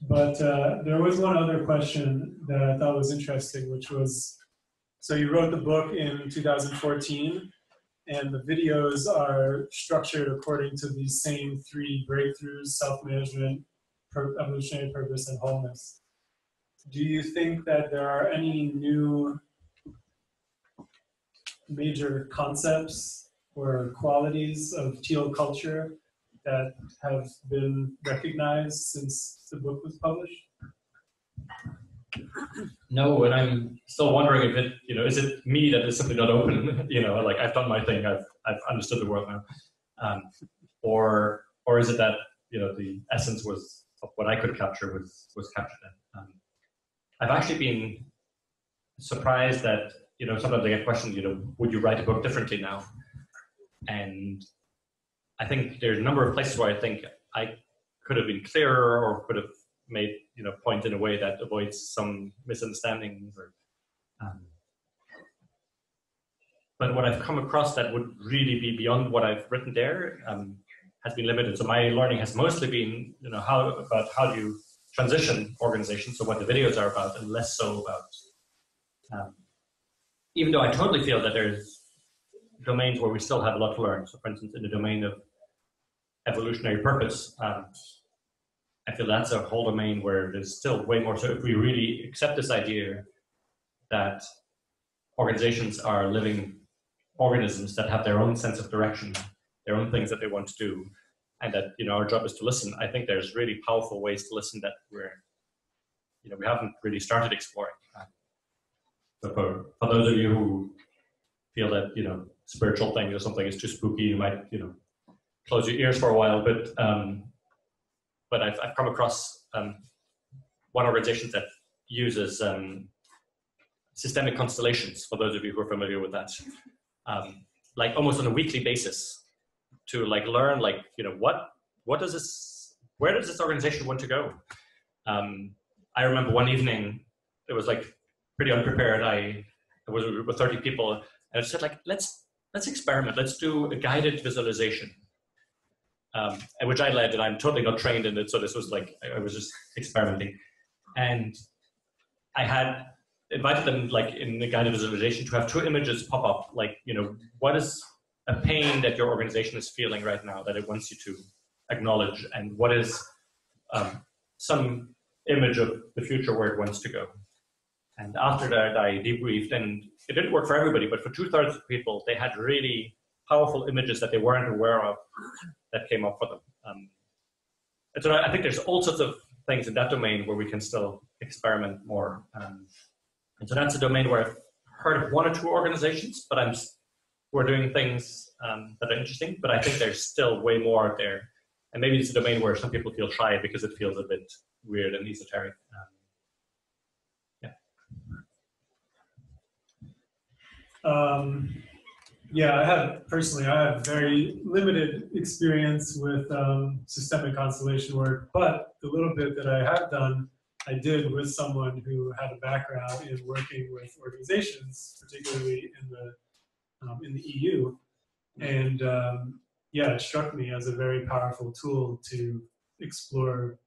But there was one other question that I thought was interesting, which was, so you wrote the book in 2014, and the videos are structured according to these same three breakthroughs: self-management, evolutionary purpose, and wholeness. Do you think that there are any new major concepts or qualities of teal culture that have been recognized since the book was published? No, and I'm still wondering if it, is it me that is simply not open? Like I've done my thing, I've understood the world now, or is it that the essence was of what I could capture was captured in. I've actually been surprised that sometimes I get questioned, would you write a book differently now? And I think there's a number of places where I think I could have been clearer or could have made point in a way that avoids some misunderstandings. But what I've come across that would really be beyond what I've written there has been limited. So my learning has mostly been how do you transition organizations, so what the videos are about, and less so about. Even though I totally feel that there's domains where we still have a lot to learn. So for instance, in the domain of evolutionary purpose, I feel that's a whole domain where there's still way more. So if we really accept this idea that organizations are living organisms that have their own sense of direction, their own things that they want to do, and that our job is to listen, I think there's really powerful ways to listen that we haven't really started exploring. So for those of you who feel that spiritual things or something is too spooky, you might close your ears for a while. But I've come across one organization that uses systemic constellations. For those of you who are familiar with that, like almost on a weekly basis, to learn where does this organization want to go? I remember one evening, it was pretty unprepared. I was with 30 people, and I said let's experiment. Let's do a guided visualization, which I led, and I'm totally not trained in it. So this was I was just experimenting, and I had invited them in the guided visualization to have two images pop up. What is a pain that your organization is feeling right now that it wants you to acknowledge, and what is some image of the future where it wants to go. And after that, I debriefed, and it didn't work for everybody, but for 2/3 of people, they had really powerful images that they weren't aware of that came up for them. And so I think there's all sorts of things in that domain where we can still experiment more. And so that's a domain where I've heard of 1 or 2 organizations, but we're doing things that are interesting, but I think there's still way more out there. And maybe it's a domain where some people feel shy because it feels a bit weird and esoteric. Yeah, I have very limited experience with systemic constellation work, but the little bit that I have done, I did with someone who had a background in working with organizations, particularly in the EU, and yeah, it struck me as a very powerful tool to explore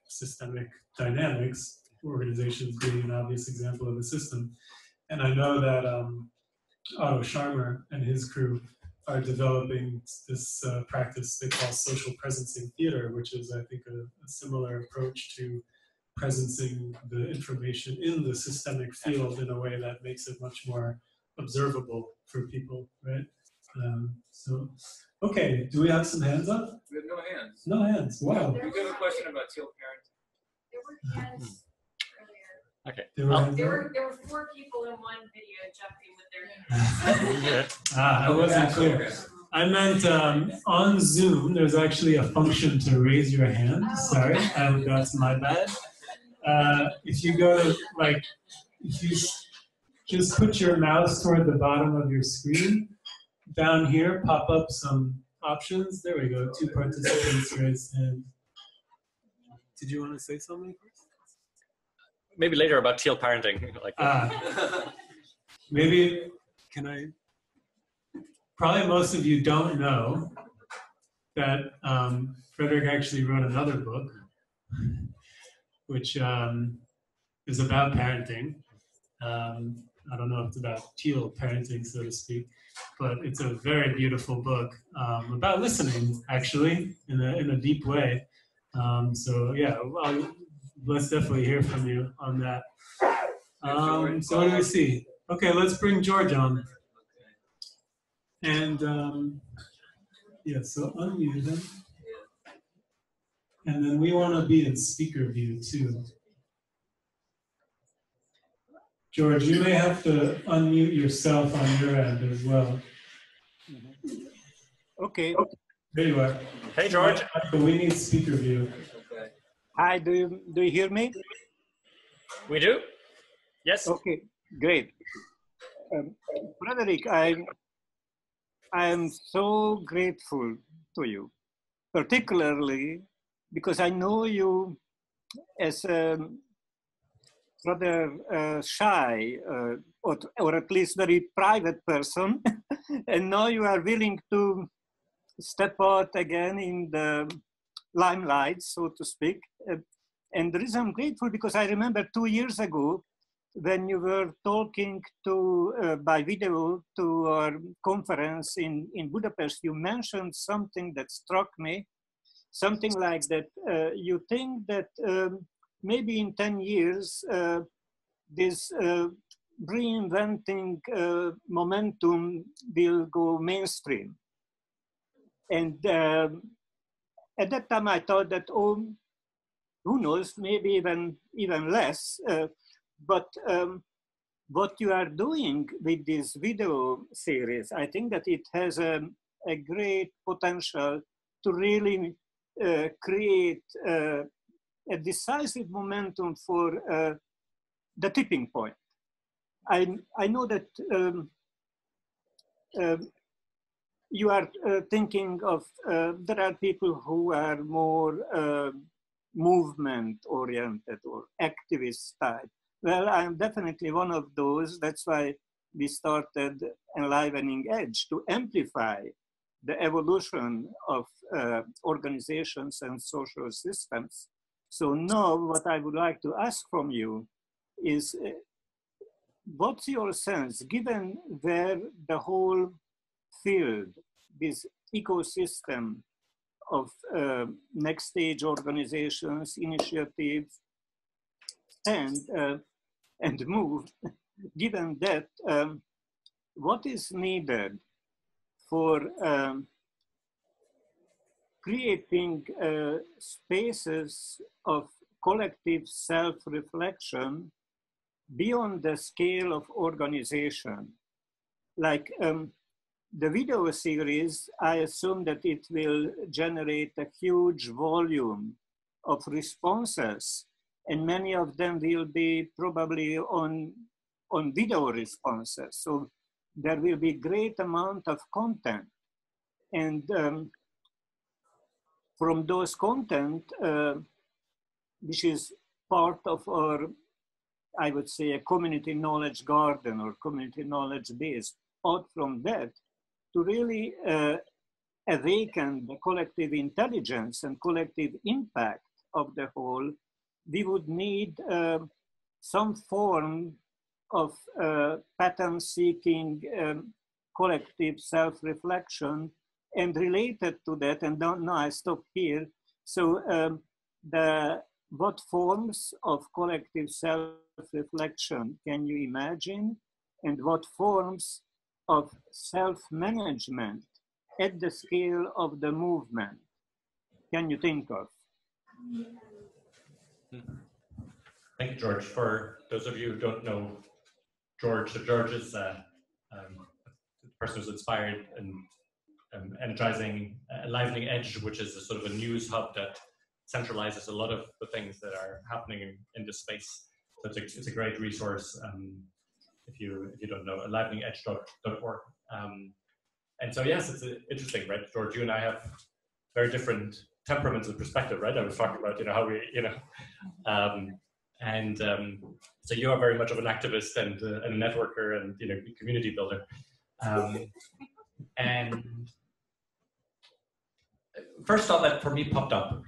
systemic dynamics, organizations being an obvious example of a system. And I know that Otto Scharmer and his crew are developing this practice they call social presencing theater, which is, I think, a similar approach to presencing the information in the systemic field in a way that makes it much more observable for people, right? So, okay, do we have some hands up? We have no hands. No hands, wow. We have a question about teal parenting. There were hands earlier. Okay. There There were 4 people in one video jumping with their hands. I wasn't clear. I meant on Zoom, there's actually a function to raise your hand. Sorry, that's my bad. If you go to, if you just put your mouse toward the bottom of your screen, down here, pop up some options. There we go, 2 participants raised hands. Did you want to say something? Maybe later about teal parenting. Maybe, can I? Probably most of you don't know that Frederick actually wrote another book. which is about parenting. I don't know if it's about teal parenting, so to speak, but it's a very beautiful book about listening, actually, in a deep way. So yeah, well, let's definitely hear from you on that. So what do we see? Okay, let's bring George on. And yeah, so unmute him. And then we want to be in speaker view too. George, you may have to unmute yourself on your end as well. Okay. There you are. Hey, George. We need speaker view. Hi, do you hear me? We do? Yes. Okay, great. Frederick, I am so grateful to you, particularly because I know you as a rather shy or at least very private person, and now you are willing to step out again in the limelight, so to speak. And the reason I'm grateful because I remember 2 years ago when you were talking to by video to our conference in Budapest, you mentioned something that struck me, something like that you think that maybe in 10 years, this reinventing momentum will go mainstream. And at that time I thought that, oh, who knows, maybe even less. But what you are doing with this video series, I think that it has a great potential to really create a decisive momentum for the tipping point. I know that you are thinking of, there are people who are more movement oriented or activist type. Well, I'm definitely one of those. That's why we started Enlivening Edge, to amplify the evolution of organizations and social systems. So now what I would like to ask from you is, what's your sense, given where the whole field, this ecosystem of next stage organizations, initiatives, and move, given that, what is needed for creating spaces of collective self-reflection beyond the scale of organization? Like the video series, I assume that it will generate a huge volume of responses, and many of them will be probably on video responses. So there will be great amount of content. And from those content, which is part of our, I would say, a community knowledge garden or community knowledge base, out from that, to really awaken the collective intelligence and collective impact of the whole, we would need some form of pattern-seeking collective self-reflection. And related to that, and now I stop here. So what forms of collective self-reflection can you imagine? And what forms of self-management at the scale of the movement can you think of? Thank you, George. For those of you who don't know George, so George is the person who's inspired and energizing Enlivening Edge, which is a sort of a news hub that centralizes a lot of the things that are happening in this space. So it's a great resource if you don't know, enliveningedge.org. And so yes, it's interesting, right? George, you and I have very different temperaments and perspective, right? I was talking about, how we, so you are very much of an activist and a networker and community builder. And first thought that for me popped up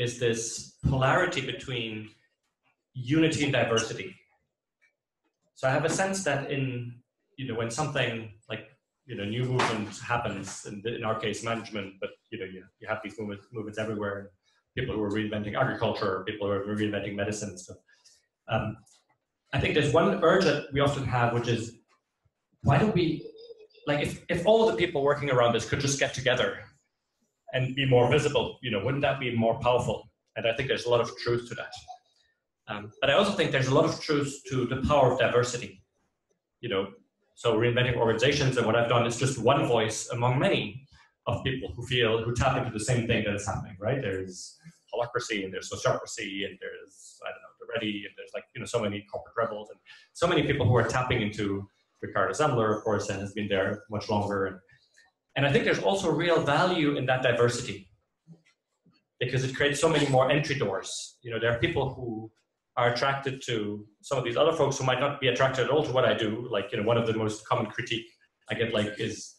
is this polarity between unity and diversity. So I have a sense that in, when something like, new movement happens, in our case, management, but, you have these movements everywhere, people who are reinventing agriculture, people who are reinventing medicine and stuff. I think there's one urge that we often have, which is, why don't we, like, if all the people working around this could just get together and be more visible, wouldn't that be more powerful? And I think there's a lot of truth to that. But I also think there's a lot of truth to the power of diversity. So reinventing organizations, and what I've done is just one voice among many of people who tap into the same thing that is happening, right? There's holacracy, and there's sociocracy, and there's, I don't know, the Ready, and there's, like, so many corporate rebels, and so many people who are tapping into Ricardo Zemmler, of course, and has been there much longer. And I think there's also real value in that diversity, because it creates so many more entry doors. There are people who are attracted to some of these other folks who might not be attracted at all to what I do. Like, one of the most common critique I get, like, is,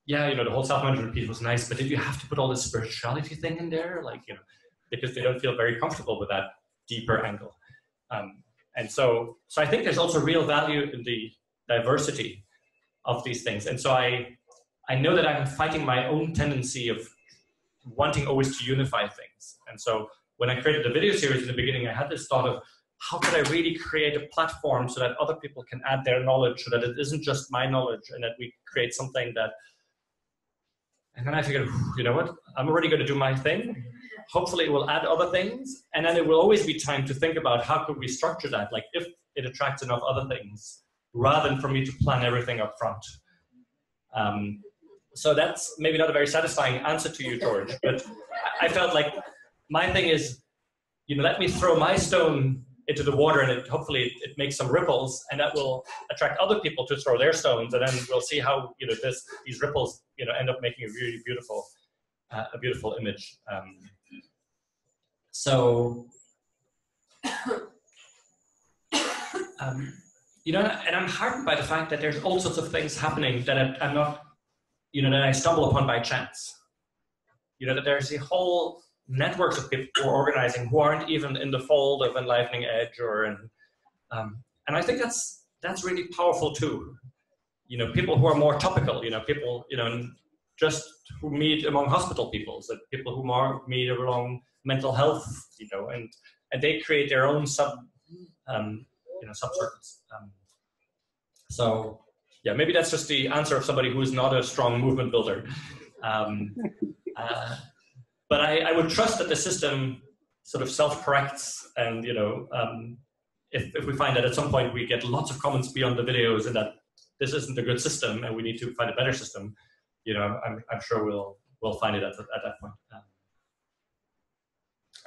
the whole self-management piece was nice, but did you have to put all this spirituality thing in there? Like, because they don't feel very comfortable with that deeper angle. And so I think there's also real value in the diversity of these things. And so I know that I'm fighting my own tendency of wanting always to unify things. And so when I created the video series in the beginning, I had this thought of, how could I really create a platform so that other people can add their knowledge, so that it isn't just my knowledge, and that we create something that, and then I figured, you know what, I'm already going to do my thing. Hopefully it will add other things, and then it will always be time to think about how could we structure that, like if it attracts enough other things, rather than for me to plan everything up front. So that's maybe not a very satisfying answer to you, George, but I felt like my thing is, let me throw my stone into the water, and hopefully it makes some ripples, and that will attract other people to throw their stones, and then we'll see how these ripples end up making a really beautiful image. And I'm heartened by the fact that there's all sorts of things happening that I'm not, that I stumble upon by chance. That there's a whole networks of people who are organizing who aren't even in the fold of Enlivening Edge and I think that's really powerful too. People who are more topical, people, just who meet among hospital people, so people who more meet along mental health, and they create their own subcircuits. So yeah, maybe that's just the answer of somebody who is not a strong movement builder. But I would trust that the system sort of self-corrects, and if we find that at some point we get lots of comments beyond the videos and that this isn't a good system and we need to find a better system, I'm sure we'll find it at that point.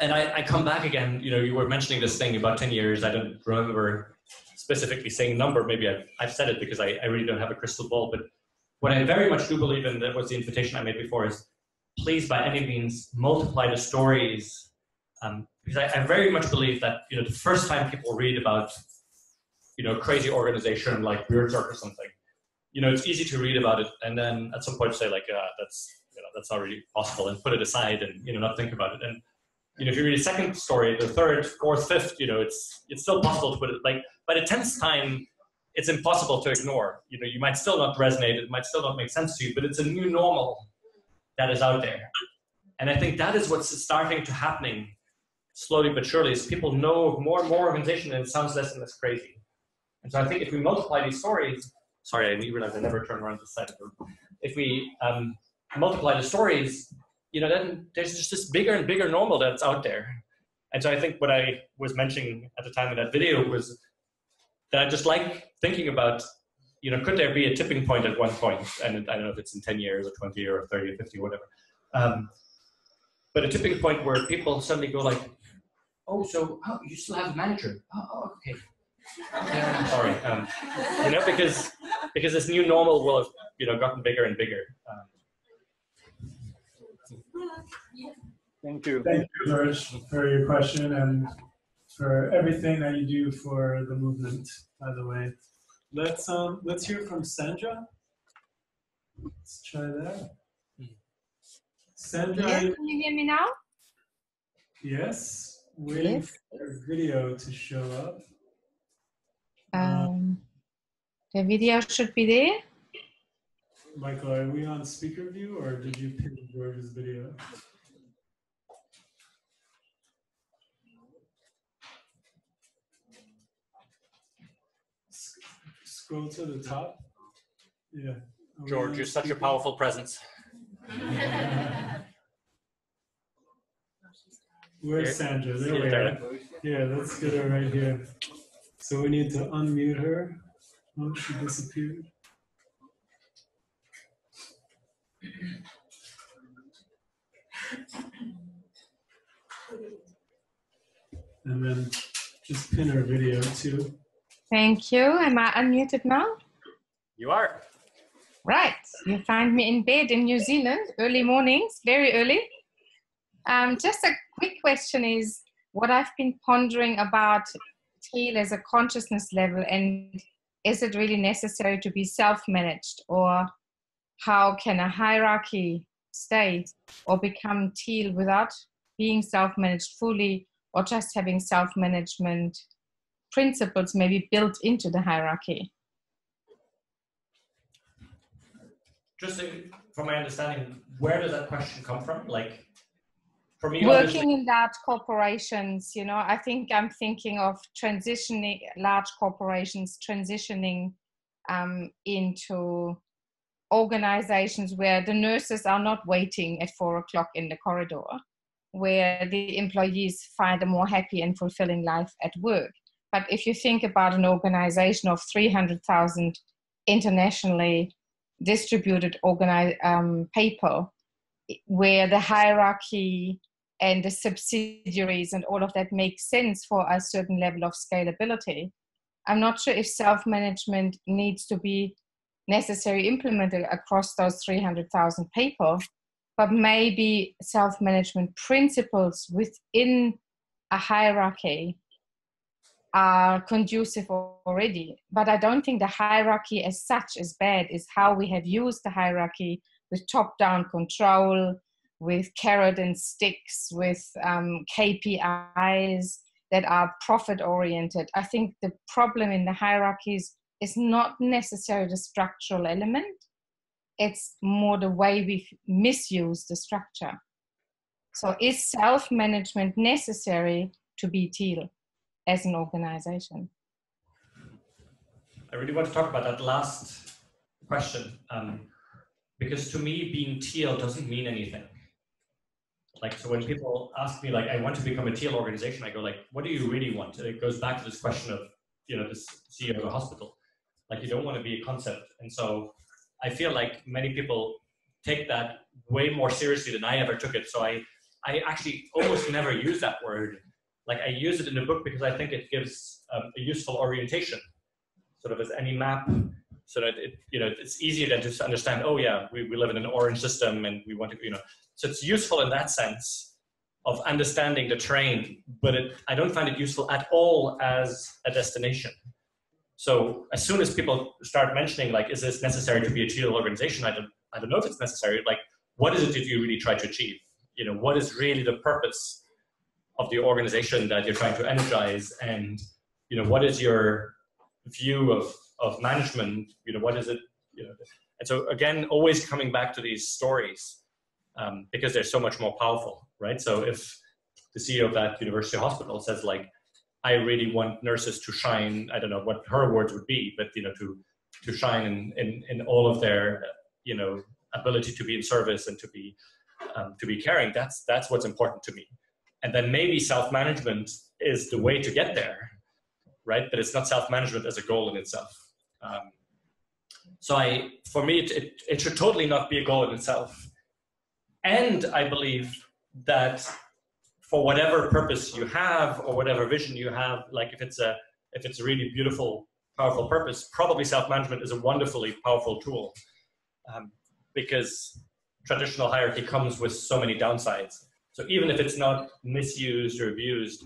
And I come back again. You were mentioning this thing about 10 years. I don't remember specifically saying number. Maybe I've said it because I really don't have a crystal ball. But what I very much do believe in, that was the invitation I made before, is please, by any means, multiply the stories. Because I very much believe that, the first time people read about, a crazy organization like Weirdshark or something, it's easy to read about it and then at some point say like, that's not really possible, and put it aside and, not think about it. And, if you read a second story, the third, fourth, fifth, it's still possible to put it, like, by the 10th time, it's impossible to ignore. You might still not resonate, it might still not make sense to you, but it's a new normal that is out there. And I think that is what's starting to happening slowly but surely, is people know more and more organization, and it sounds less and less crazy. And so I think if we multiply these stories, sorry, I realized I never turned around this side of the room. If we multiply the stories, then there's just this bigger and bigger normal that's out there. And so I think what I was mentioning at the time of that video was that I just like thinking about, could there be a tipping point at one point? And I don't know if it's in 10 years or 20 or 30 or 50 or whatever. But a tipping point where people suddenly go like, oh, so you still have a manager? Oh, okay. Yeah, sorry. Because this new normal will have, gotten bigger and bigger. Thank you. Thank you, George, for your question and for everything that you do for the movement, by the way. Let's hear from Sandra. Let's try that. Sandra. Yes, can you hear me now? Yes, waiting Yes. for your video to show up. The video should be there. Michael, are we on speaker view or did you pin George's video? Scroll to the top. Yeah. George, you're such a powerful presence. Where's Sandra? There we are. Yeah, let's get her right here. So we need to unmute her. Oh, she disappeared. And then just pin her video too. Thank you. Am I unmuted now? You are. Right. You find me in bed in New Zealand, early mornings, very early. Just a quick question is what I've been pondering about teal as a consciousness level, and is it really necessary to be self-managed, or how can a hierarchy stay or become teal without being self-managed fully, or just having self-management principles maybe built into the hierarchy? Just from my understanding, where does that question come from? Like, for me, working in large corporations, you know, I think I'm thinking of transitioning large corporations, transitioning into organizations where the nurses are not waiting at 4 o'clock in the corridor, where the employees find a more happy and fulfilling life at work. But if you think about an organization of 300,000 internationally distributed people, where the hierarchy and the subsidiaries and all of that makes sense for a certain level of scalability, I'm not sure if self-management needs to be necessarily implemented across those 300,000 people, but maybe self-management principles within a hierarchy are conducive already. But I don't think the hierarchy as such is bad. It's how we have used the hierarchy with top-down control, with carrot and sticks, with KPIs that are profit-oriented. I think the problem in the hierarchies is not necessarily the structural element. It's more the way we misuse the structure. So is self-management necessary to be teal as an organization? I really want to talk about that last question, because to me, being teal doesn't mean anything. Like, so when people ask me, like, I want to become a teal organization, I go, like, what do you really want? And it goes back to this question of, you know, this CEO of a hospital. Like, you don't want to be a concept. And so I feel like many people take that way more seriously than I ever took it. So I actually almost never use that word. Like, I use it in the book because I think it gives a useful orientation, sort of as any map, so that it, you know, it's easier than just understand, oh yeah, we live in an orange system and we want to, you know, so it's useful in that sense of understanding the terrain, but I don't find it useful at all as a destination. So as soon as people start mentioning, like, is this necessary to be a teal organization? I don't know if it's necessary. Like, what is it that you really try to achieve? You know, what is really the purpose of the organization that you're trying to energize? And, you know, what is your view of management? You know, what is it? You know, and so again, always coming back to these stories, because they're so much more powerful, right? So if the CEO of that university hospital says, like, I really want nurses to shine, I don't know what her words would be, but, you know, to shine in all of their, you know, ability to be in service and to be caring, that's what's important to me. And then maybe self-management is the way to get there, right? But it's not self-management as a goal in itself. So for me, it should totally not be a goal in itself. And I believe that for whatever purpose you have or whatever vision you have, like if it's a really beautiful, powerful purpose, probably self-management is a wonderfully powerful tool, because traditional hierarchy comes with so many downsides. So even if it's not misused or abused,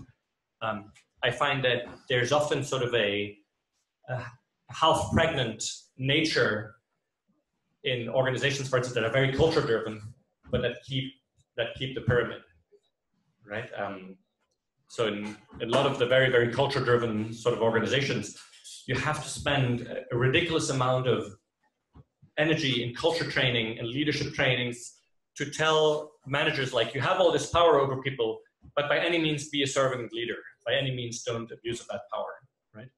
I find that there's often sort of a half-pregnant nature in organizations, for instance, that are very culture-driven, but that keep the pyramid, right? So in a lot of the very, very culture-driven sort of organizations, you have to spend a ridiculous amount of energy in culture training and leadership trainings to tell managers, like, you have all this power over people, but by any means be a servant leader. By any means don't abuse that power, right?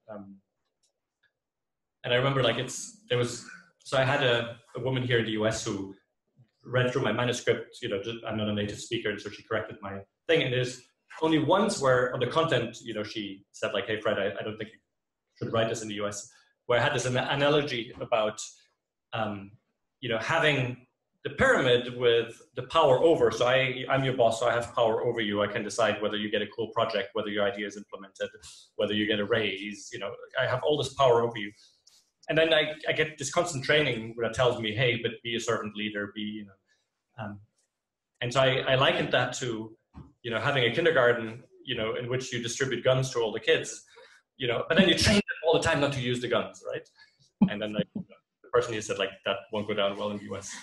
And I remember, like, so I had a woman here in the US who read through my manuscript. You know, I'm not a native speaker, and so she corrected my thing. And there's only once where on the content, you know, she said, like, hey, Fred, I don't think you should write this in the US, where I had this analogy about, you know, having the pyramid with the power over. So I'm your boss, so I have power over you. I can decide whether you get a cool project, whether your idea is implemented, whether you get a raise. You know, I have all this power over you. And then I get this constant training that tells me, hey, but be a servant leader, be, you know. And so I likened that to, you know, having a kindergarten, you know, in which you distribute guns to all the kids, you know, but then you train them all the time not to use the guns, right? And then, like, the person who said, like, that won't go down well in the US.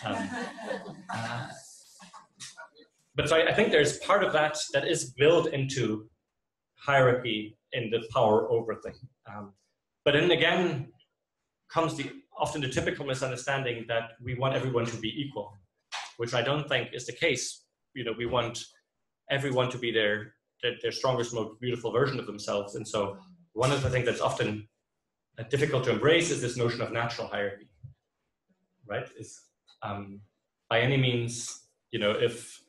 But so I think there's part of that is built into hierarchy in the power over thing. But then again, comes often the typical misunderstanding that we want everyone to be equal, which I don't think is the case. You know, we want everyone to be their strongest, most beautiful version of themselves. And so one of the things that's often difficult to embrace is this notion of natural hierarchy, right? Is by any means, you know, if,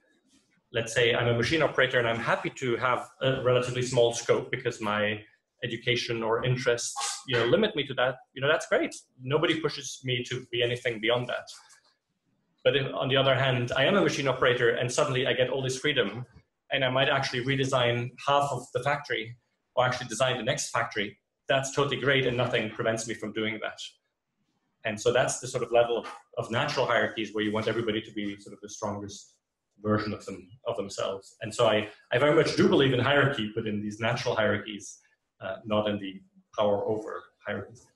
let's say, I'm a machine operator and I'm happy to have a relatively small scope because my education or interests, you know, limit me to that, you know, that's great. Nobody pushes me to be anything beyond that. But if, on the other hand, I am a machine operator and suddenly I get all this freedom and I might actually redesign half of the factory or actually design the next factory, that's totally great and nothing prevents me from doing that. And so that's the sort of level of natural hierarchies where you want everybody to be sort of the strongest version of themselves. And so I very much do believe in hierarchy, but in these natural hierarchies, not in the power over hierarchies.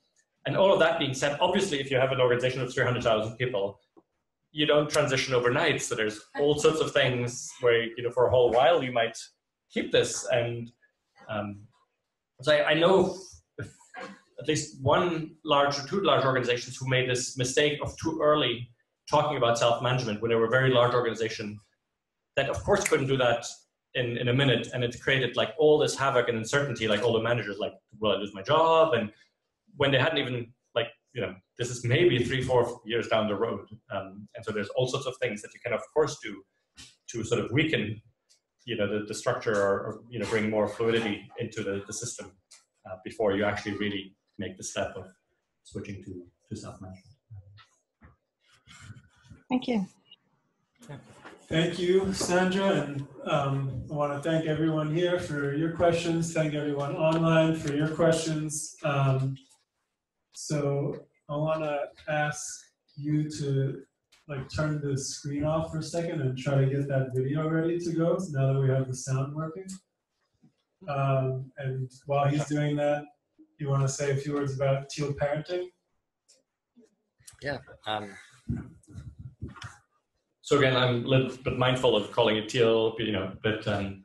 And all of that being said, obviously, if you have an organization of 300,000 people, you don't transition overnight. So there's all sorts of things where, you know, for a whole while you might keep this. And so I know at least one large or two large organizations who made this mistake of too early talking about self-management when they were a very large organization that of course couldn't do that in a minute, and it created like all this havoc and uncertainty, like all the managers like, will I lose my job? And when they hadn't even, like, you know, this is maybe 3-4 years down the road. And so there's all sorts of things that you can of course do to sort of weaken, you know, the structure or you know, bring more fluidity into the system before you actually really make the step of switching to self-management. Thank you. Yeah. Thank you, Sandra, and I want to thank everyone here for your questions. Thank everyone online for your questions. So I want to ask you to like turn the screen off for a second and try to get that video ready to go now that we have the sound working. And while he's doing that, you want to say a few words about teal parenting? Yeah. So again, I'm a little bit mindful of calling it teal, you know, but I'm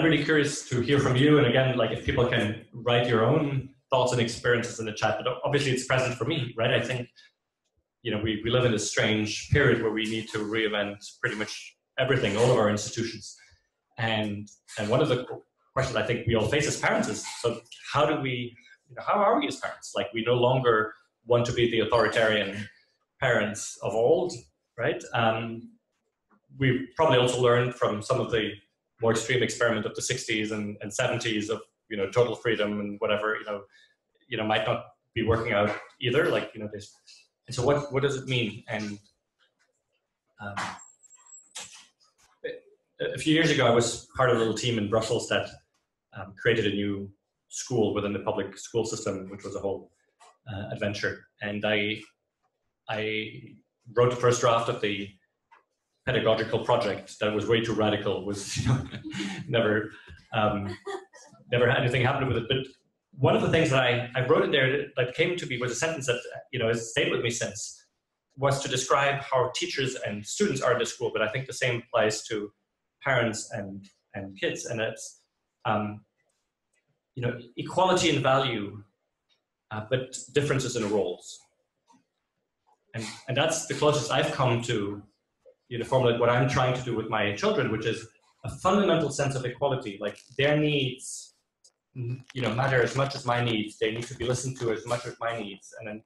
really curious to hear from you. And again, like if people can write your own thoughts and experiences in the chat, but obviously it's present for me, right? I think, you know, we live in this strange period where we need to reinvent pretty much everything, all of our institutions. And one of the questions I think we all face as parents is, so how do we, you know, how are we as parents? Like we no longer want to be the authoritarian parents of old, right? We probably also learned from some of the more extreme experiment of the 60s and 70s of, you know, total freedom and whatever, you know, might not be working out either. Like, you know, this. And so what does it mean? And a few years ago, I was part of a little team in Brussels that created a new school within the public school system, which was a whole adventure. And I wrote the first draft of the pedagogical project that was way too radical, was, you know, never had anything happen with it. But one of the things that I wrote in there that came to me was a sentence that, you know, has stayed with me since, was to describe how teachers and students are in the school, but I think the same applies to parents and kids, and it's equality in value, but differences in roles, and that's the closest I've come to formulate what I'm trying to do with my children, which is a fundamental sense of equality. Like their needs, matter as much as my needs. They need to be listened to as much as my needs, and then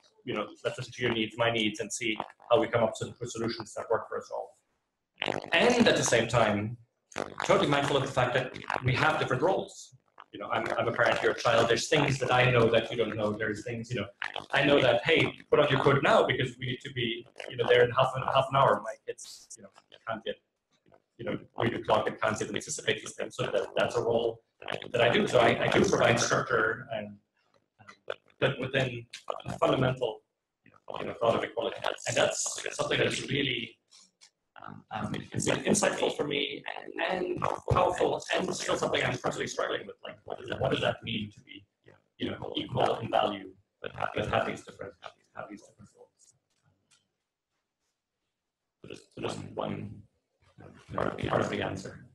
let's listen to your needs, my needs, and see how we come up with solutions that work for us all. And at the same time, totally mindful of the fact that we have different roles. I'm a parent, you're a child. There's things that I know that you don't know. There's things, I know that, hey, put on your coat now because we need to be, there in half an hour. My kids, can't get, read the clock and can't even anticipate these things. So that's a role that I do. So I do provide structure but within a fundamental, thought of equality. And that's something that's really it's been insightful for me and powerful, and still something I'm personally struggling with. Like, what does that mean to be, equal in value, but have these different roles? So just one part of the answer.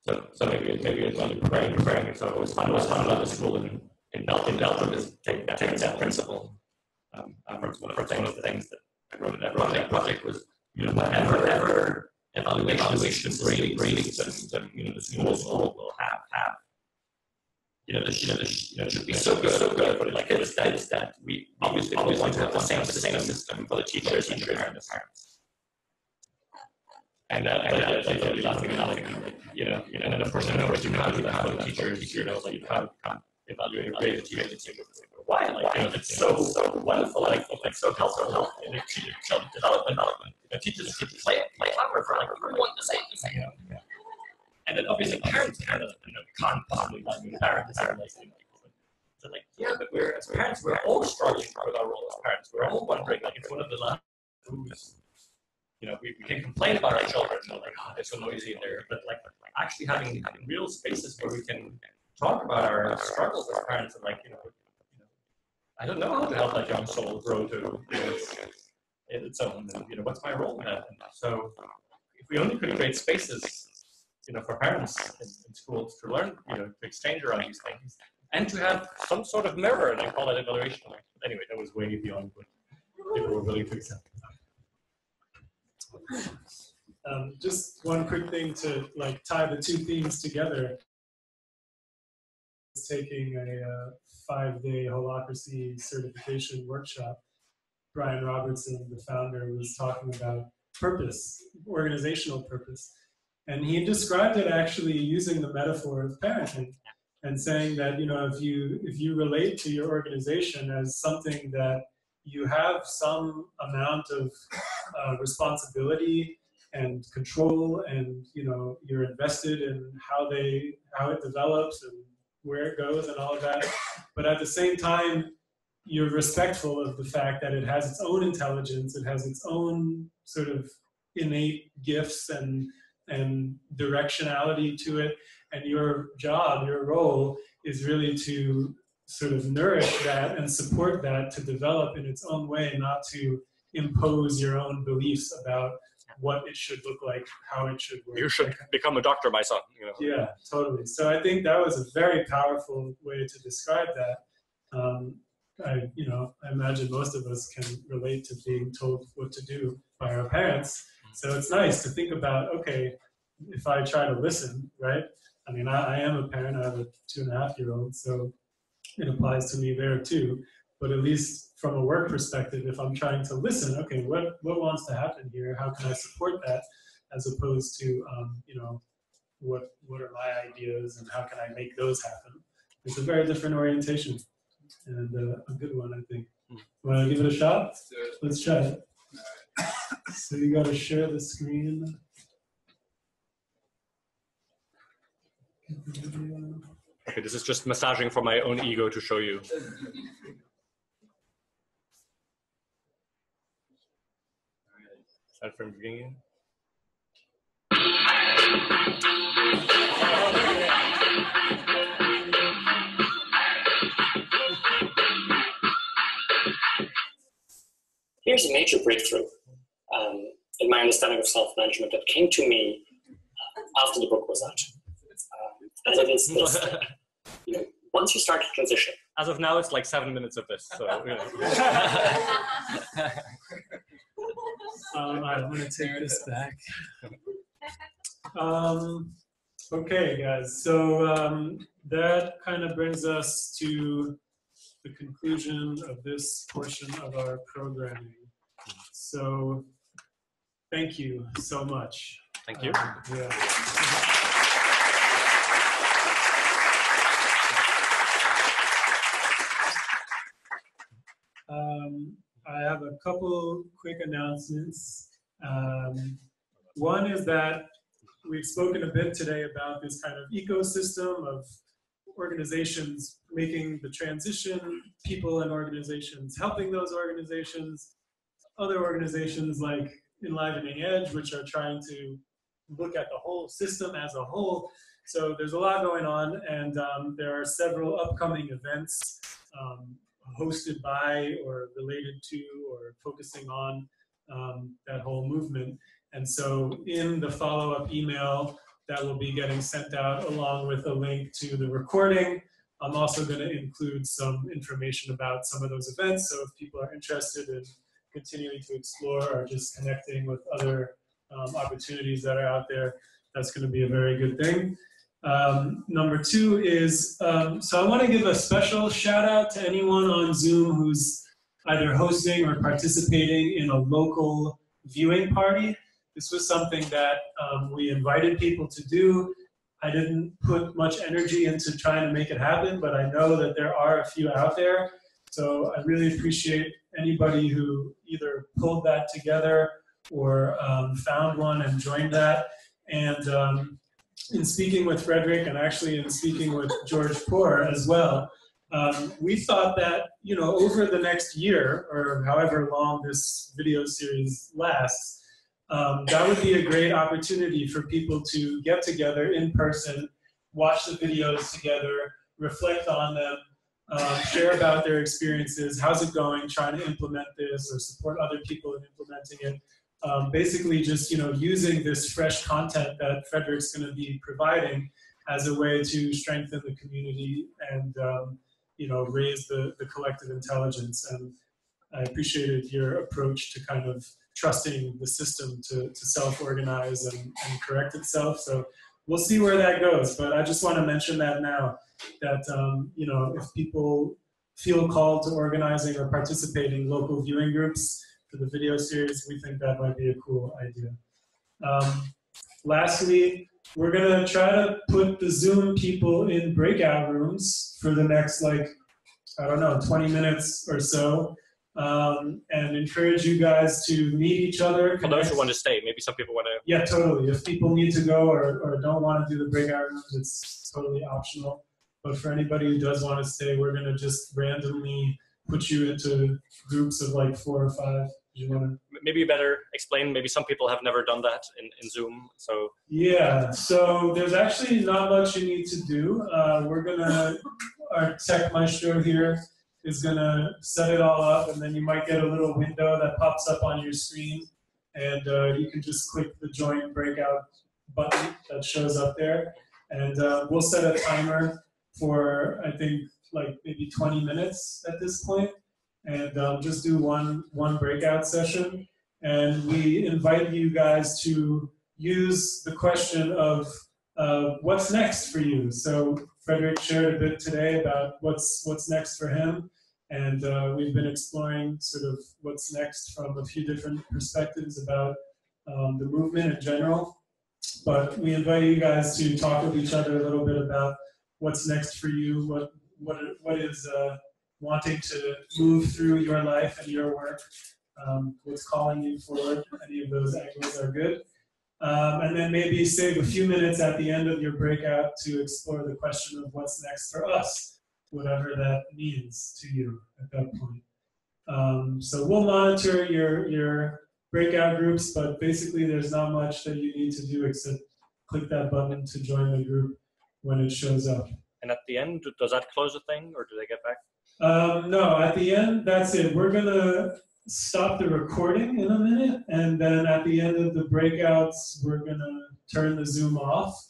So maybe it's when preparing. So it was fun about the school in Belgium is taking that principle. One of the things that I wrote in that project was, whatever evaluation grading system, the schools will have, this should be so good, but like it is that we obviously want to have the same system for the teachers and the parents. And I totally laughing and and then of course I know what you can't do that for the teachers, like you can't evaluate or grade the teachers. Why? It's so wonderful, so helpful in child development. Teachers should play clever for everyone to say, and then obviously parents can't possibly evaluate parents. So but as parents, we're all struggling with our role as parents. We're all wondering, it's one of the last moves. We can complain about our children, they're so noisy in there, but actually having real spaces where we can talk about our struggles as parents and I don't know how to help that young soul grow to its own, and what's my role in that? And so if we only could create spaces, for parents in schools to learn, to exchange around these things, and to have some sort of mirror, and I call that evaluation. Anyway, that was way beyond what people were willing to accept. Just one quick thing to tie the two themes together. Taking a 5-day holacracy certification workshop, Brian Robertson, the founder, was talking about purpose, organizational purpose. And he described it actually using the metaphor of parenting and saying that, if you relate to your organization as something that you have some amount of responsibility and control, and you're invested in how it develops and where it goes and all of that, but at the same time you're respectful of the fact that it has its own intelligence, it has its own sort of innate gifts and directionality to it, and your job, your role is really to sort of nourish that and support that to develop in its own way, not to impose your own beliefs about what it should look like, how it should work. You should become a doctor, my son. Yeah, totally. So I think that was a very powerful way to describe that. I imagine most of us can relate to being told what to do by our parents. So it's nice to think about, okay, if I try to listen, right? I mean, I am a parent. I have a 2.5-year-old, so it applies to me there too. But at least from a work perspective, if I'm trying to listen, okay, what wants to happen here? How can I support that? As opposed to, what are my ideas and how can I make those happen? It's a very different orientation and a good one, I think. Want to give it a shot? Let's try it. So you got to share the screen. Okay, this is just massaging for my own ego to show you. Start from the beginning. Here's a major breakthrough in my understanding of self-management that came to me after the book was out. And it is this, you know, once you start to transition. As of now, it's like 7 minutes of this. So, you know. I'm going to take this back. Okay, guys. So that kind of brings us to the conclusion of this portion of our programming. So thank you so much. Thank you. Yeah. I have a couple quick announcements. One is that we've spoken a bit today about this kind of ecosystem of organizations making the transition, people and organizations helping those organizations, other organizations like Enlivening Edge, which are trying to look at the whole system as a whole. So there's a lot going on, and there are several upcoming events hosted by or related to or focusing on that whole movement. And so in the follow-up email that will be getting sent out along with a link to the recording, I'm also going to include some information about some of those events. So if people are interested in continuing to explore or just connecting with other opportunities that are out there, that's going to be a very good thing. Number two is, so I want to give a special shout out to anyone on Zoom who's either hosting or participating in a local viewing party. This was something that we invited people to do. I didn't put much energy into trying to make it happen, but I know that there are a few out there. So I really appreciate anybody who either pulled that together or found one and joined that. And in speaking with Frederick and actually in speaking with George Poor as well, we thought that, you know, over the next year or however long this video series lasts, that would be a great opportunity for people to get together in person, watch the videos together, reflect on them, share about their experiences, how's it going, trying to implement this or support other people in implementing it. Basically just, you know, using this fresh content that Frederick's going to be providing as a way to strengthen the community and, you know, raise the collective intelligence. And I appreciated your approach to kind of trusting the system to self-organize and correct itself. So we'll see where that goes. But I just want to mention that now, that, you know, if people feel called to organizing or participating in local viewing groups for the video series, we think that might be a cool idea. Lastly, we're going to try to put the Zoom people in breakout rooms for the next, like, I don't know, 20 minutes or so. And encourage you guys to meet each other. For those who want to stay, maybe some people want to. Yeah, totally. If people need to go or don't want to do the breakout rooms, it's totally optional. But for anybody who does want to stay, we're going to just randomly put you into groups of like 4 or 5. You want to? Maybe you better explain. Maybe some people have never done that in Zoom. So yeah, so there's actually not much you need to do. We're going to, our tech maestro here is going to set it all up, and then you might get a little window that pops up on your screen, and you can just click the join breakout button that shows up there, and we'll set a timer for, I think, like maybe 20 minutes at this point, and just do one breakout session, and we invite you guys to use the question of what's next for you. So Frederick shared a bit today about what's next for him, and we've been exploring sort of what's next from a few different perspectives about the movement in general. But we invite you guys to talk with each other a little bit about what's next for you, what is wanting to move through your life and your work, what's calling you forward. Any of those angles are good. And then maybe save a few minutes at the end of your breakout to explore the question of what's next for us, whatever that means to you at that point. So we'll monitor your breakout groups, but basically there's not much that you need to do except click that button to join the group when it shows up. And at the end, does that close the thing, or do they get back? No, at the end, that's it. We're gonna stop the recording in a minute, and then at the end of the breakouts, we're gonna turn the Zoom off.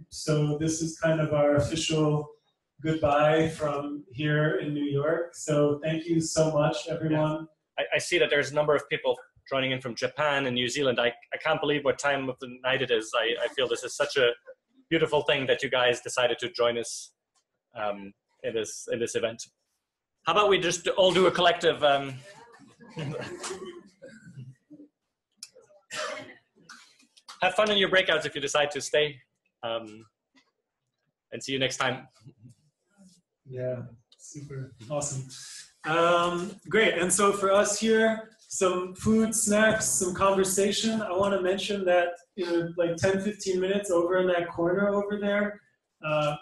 So this is kind of our official goodbye from here in New York. So thank you so much, everyone. Yeah. I see that there's a number of people joining in from Japan and New Zealand. I can't believe what time of the night it is. I feel this is such a beautiful thing that you guys decided to join us in this event. How about we just all do a collective have fun in your breakouts if you decide to stay, and see you next time. Yeah, super awesome. Great, and so for us here, some food, snacks, some conversation. I want to mention that in like 10-15 minutes over in that corner over there,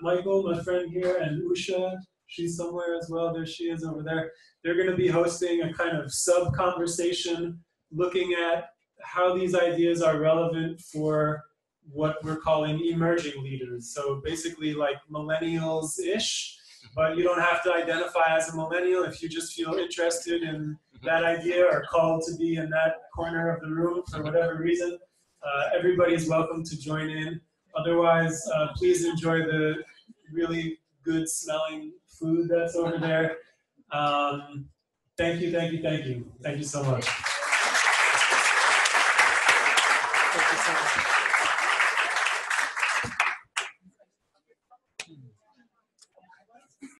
Michael, my friend here, and Usha, she's somewhere as well, there she is over there. They're going to be hosting a kind of sub-conversation looking at how these ideas are relevant for what we're calling emerging leaders. So basically like millennials-ish, but you don't have to identify as a millennial if you just feel interested in that idea or called to be in that corner of the room for whatever reason. Everybody's welcome to join in. Otherwise, please enjoy the really good smelling food that's over there. Thank you, thank you, thank you. Thank you so much. Thank you so much.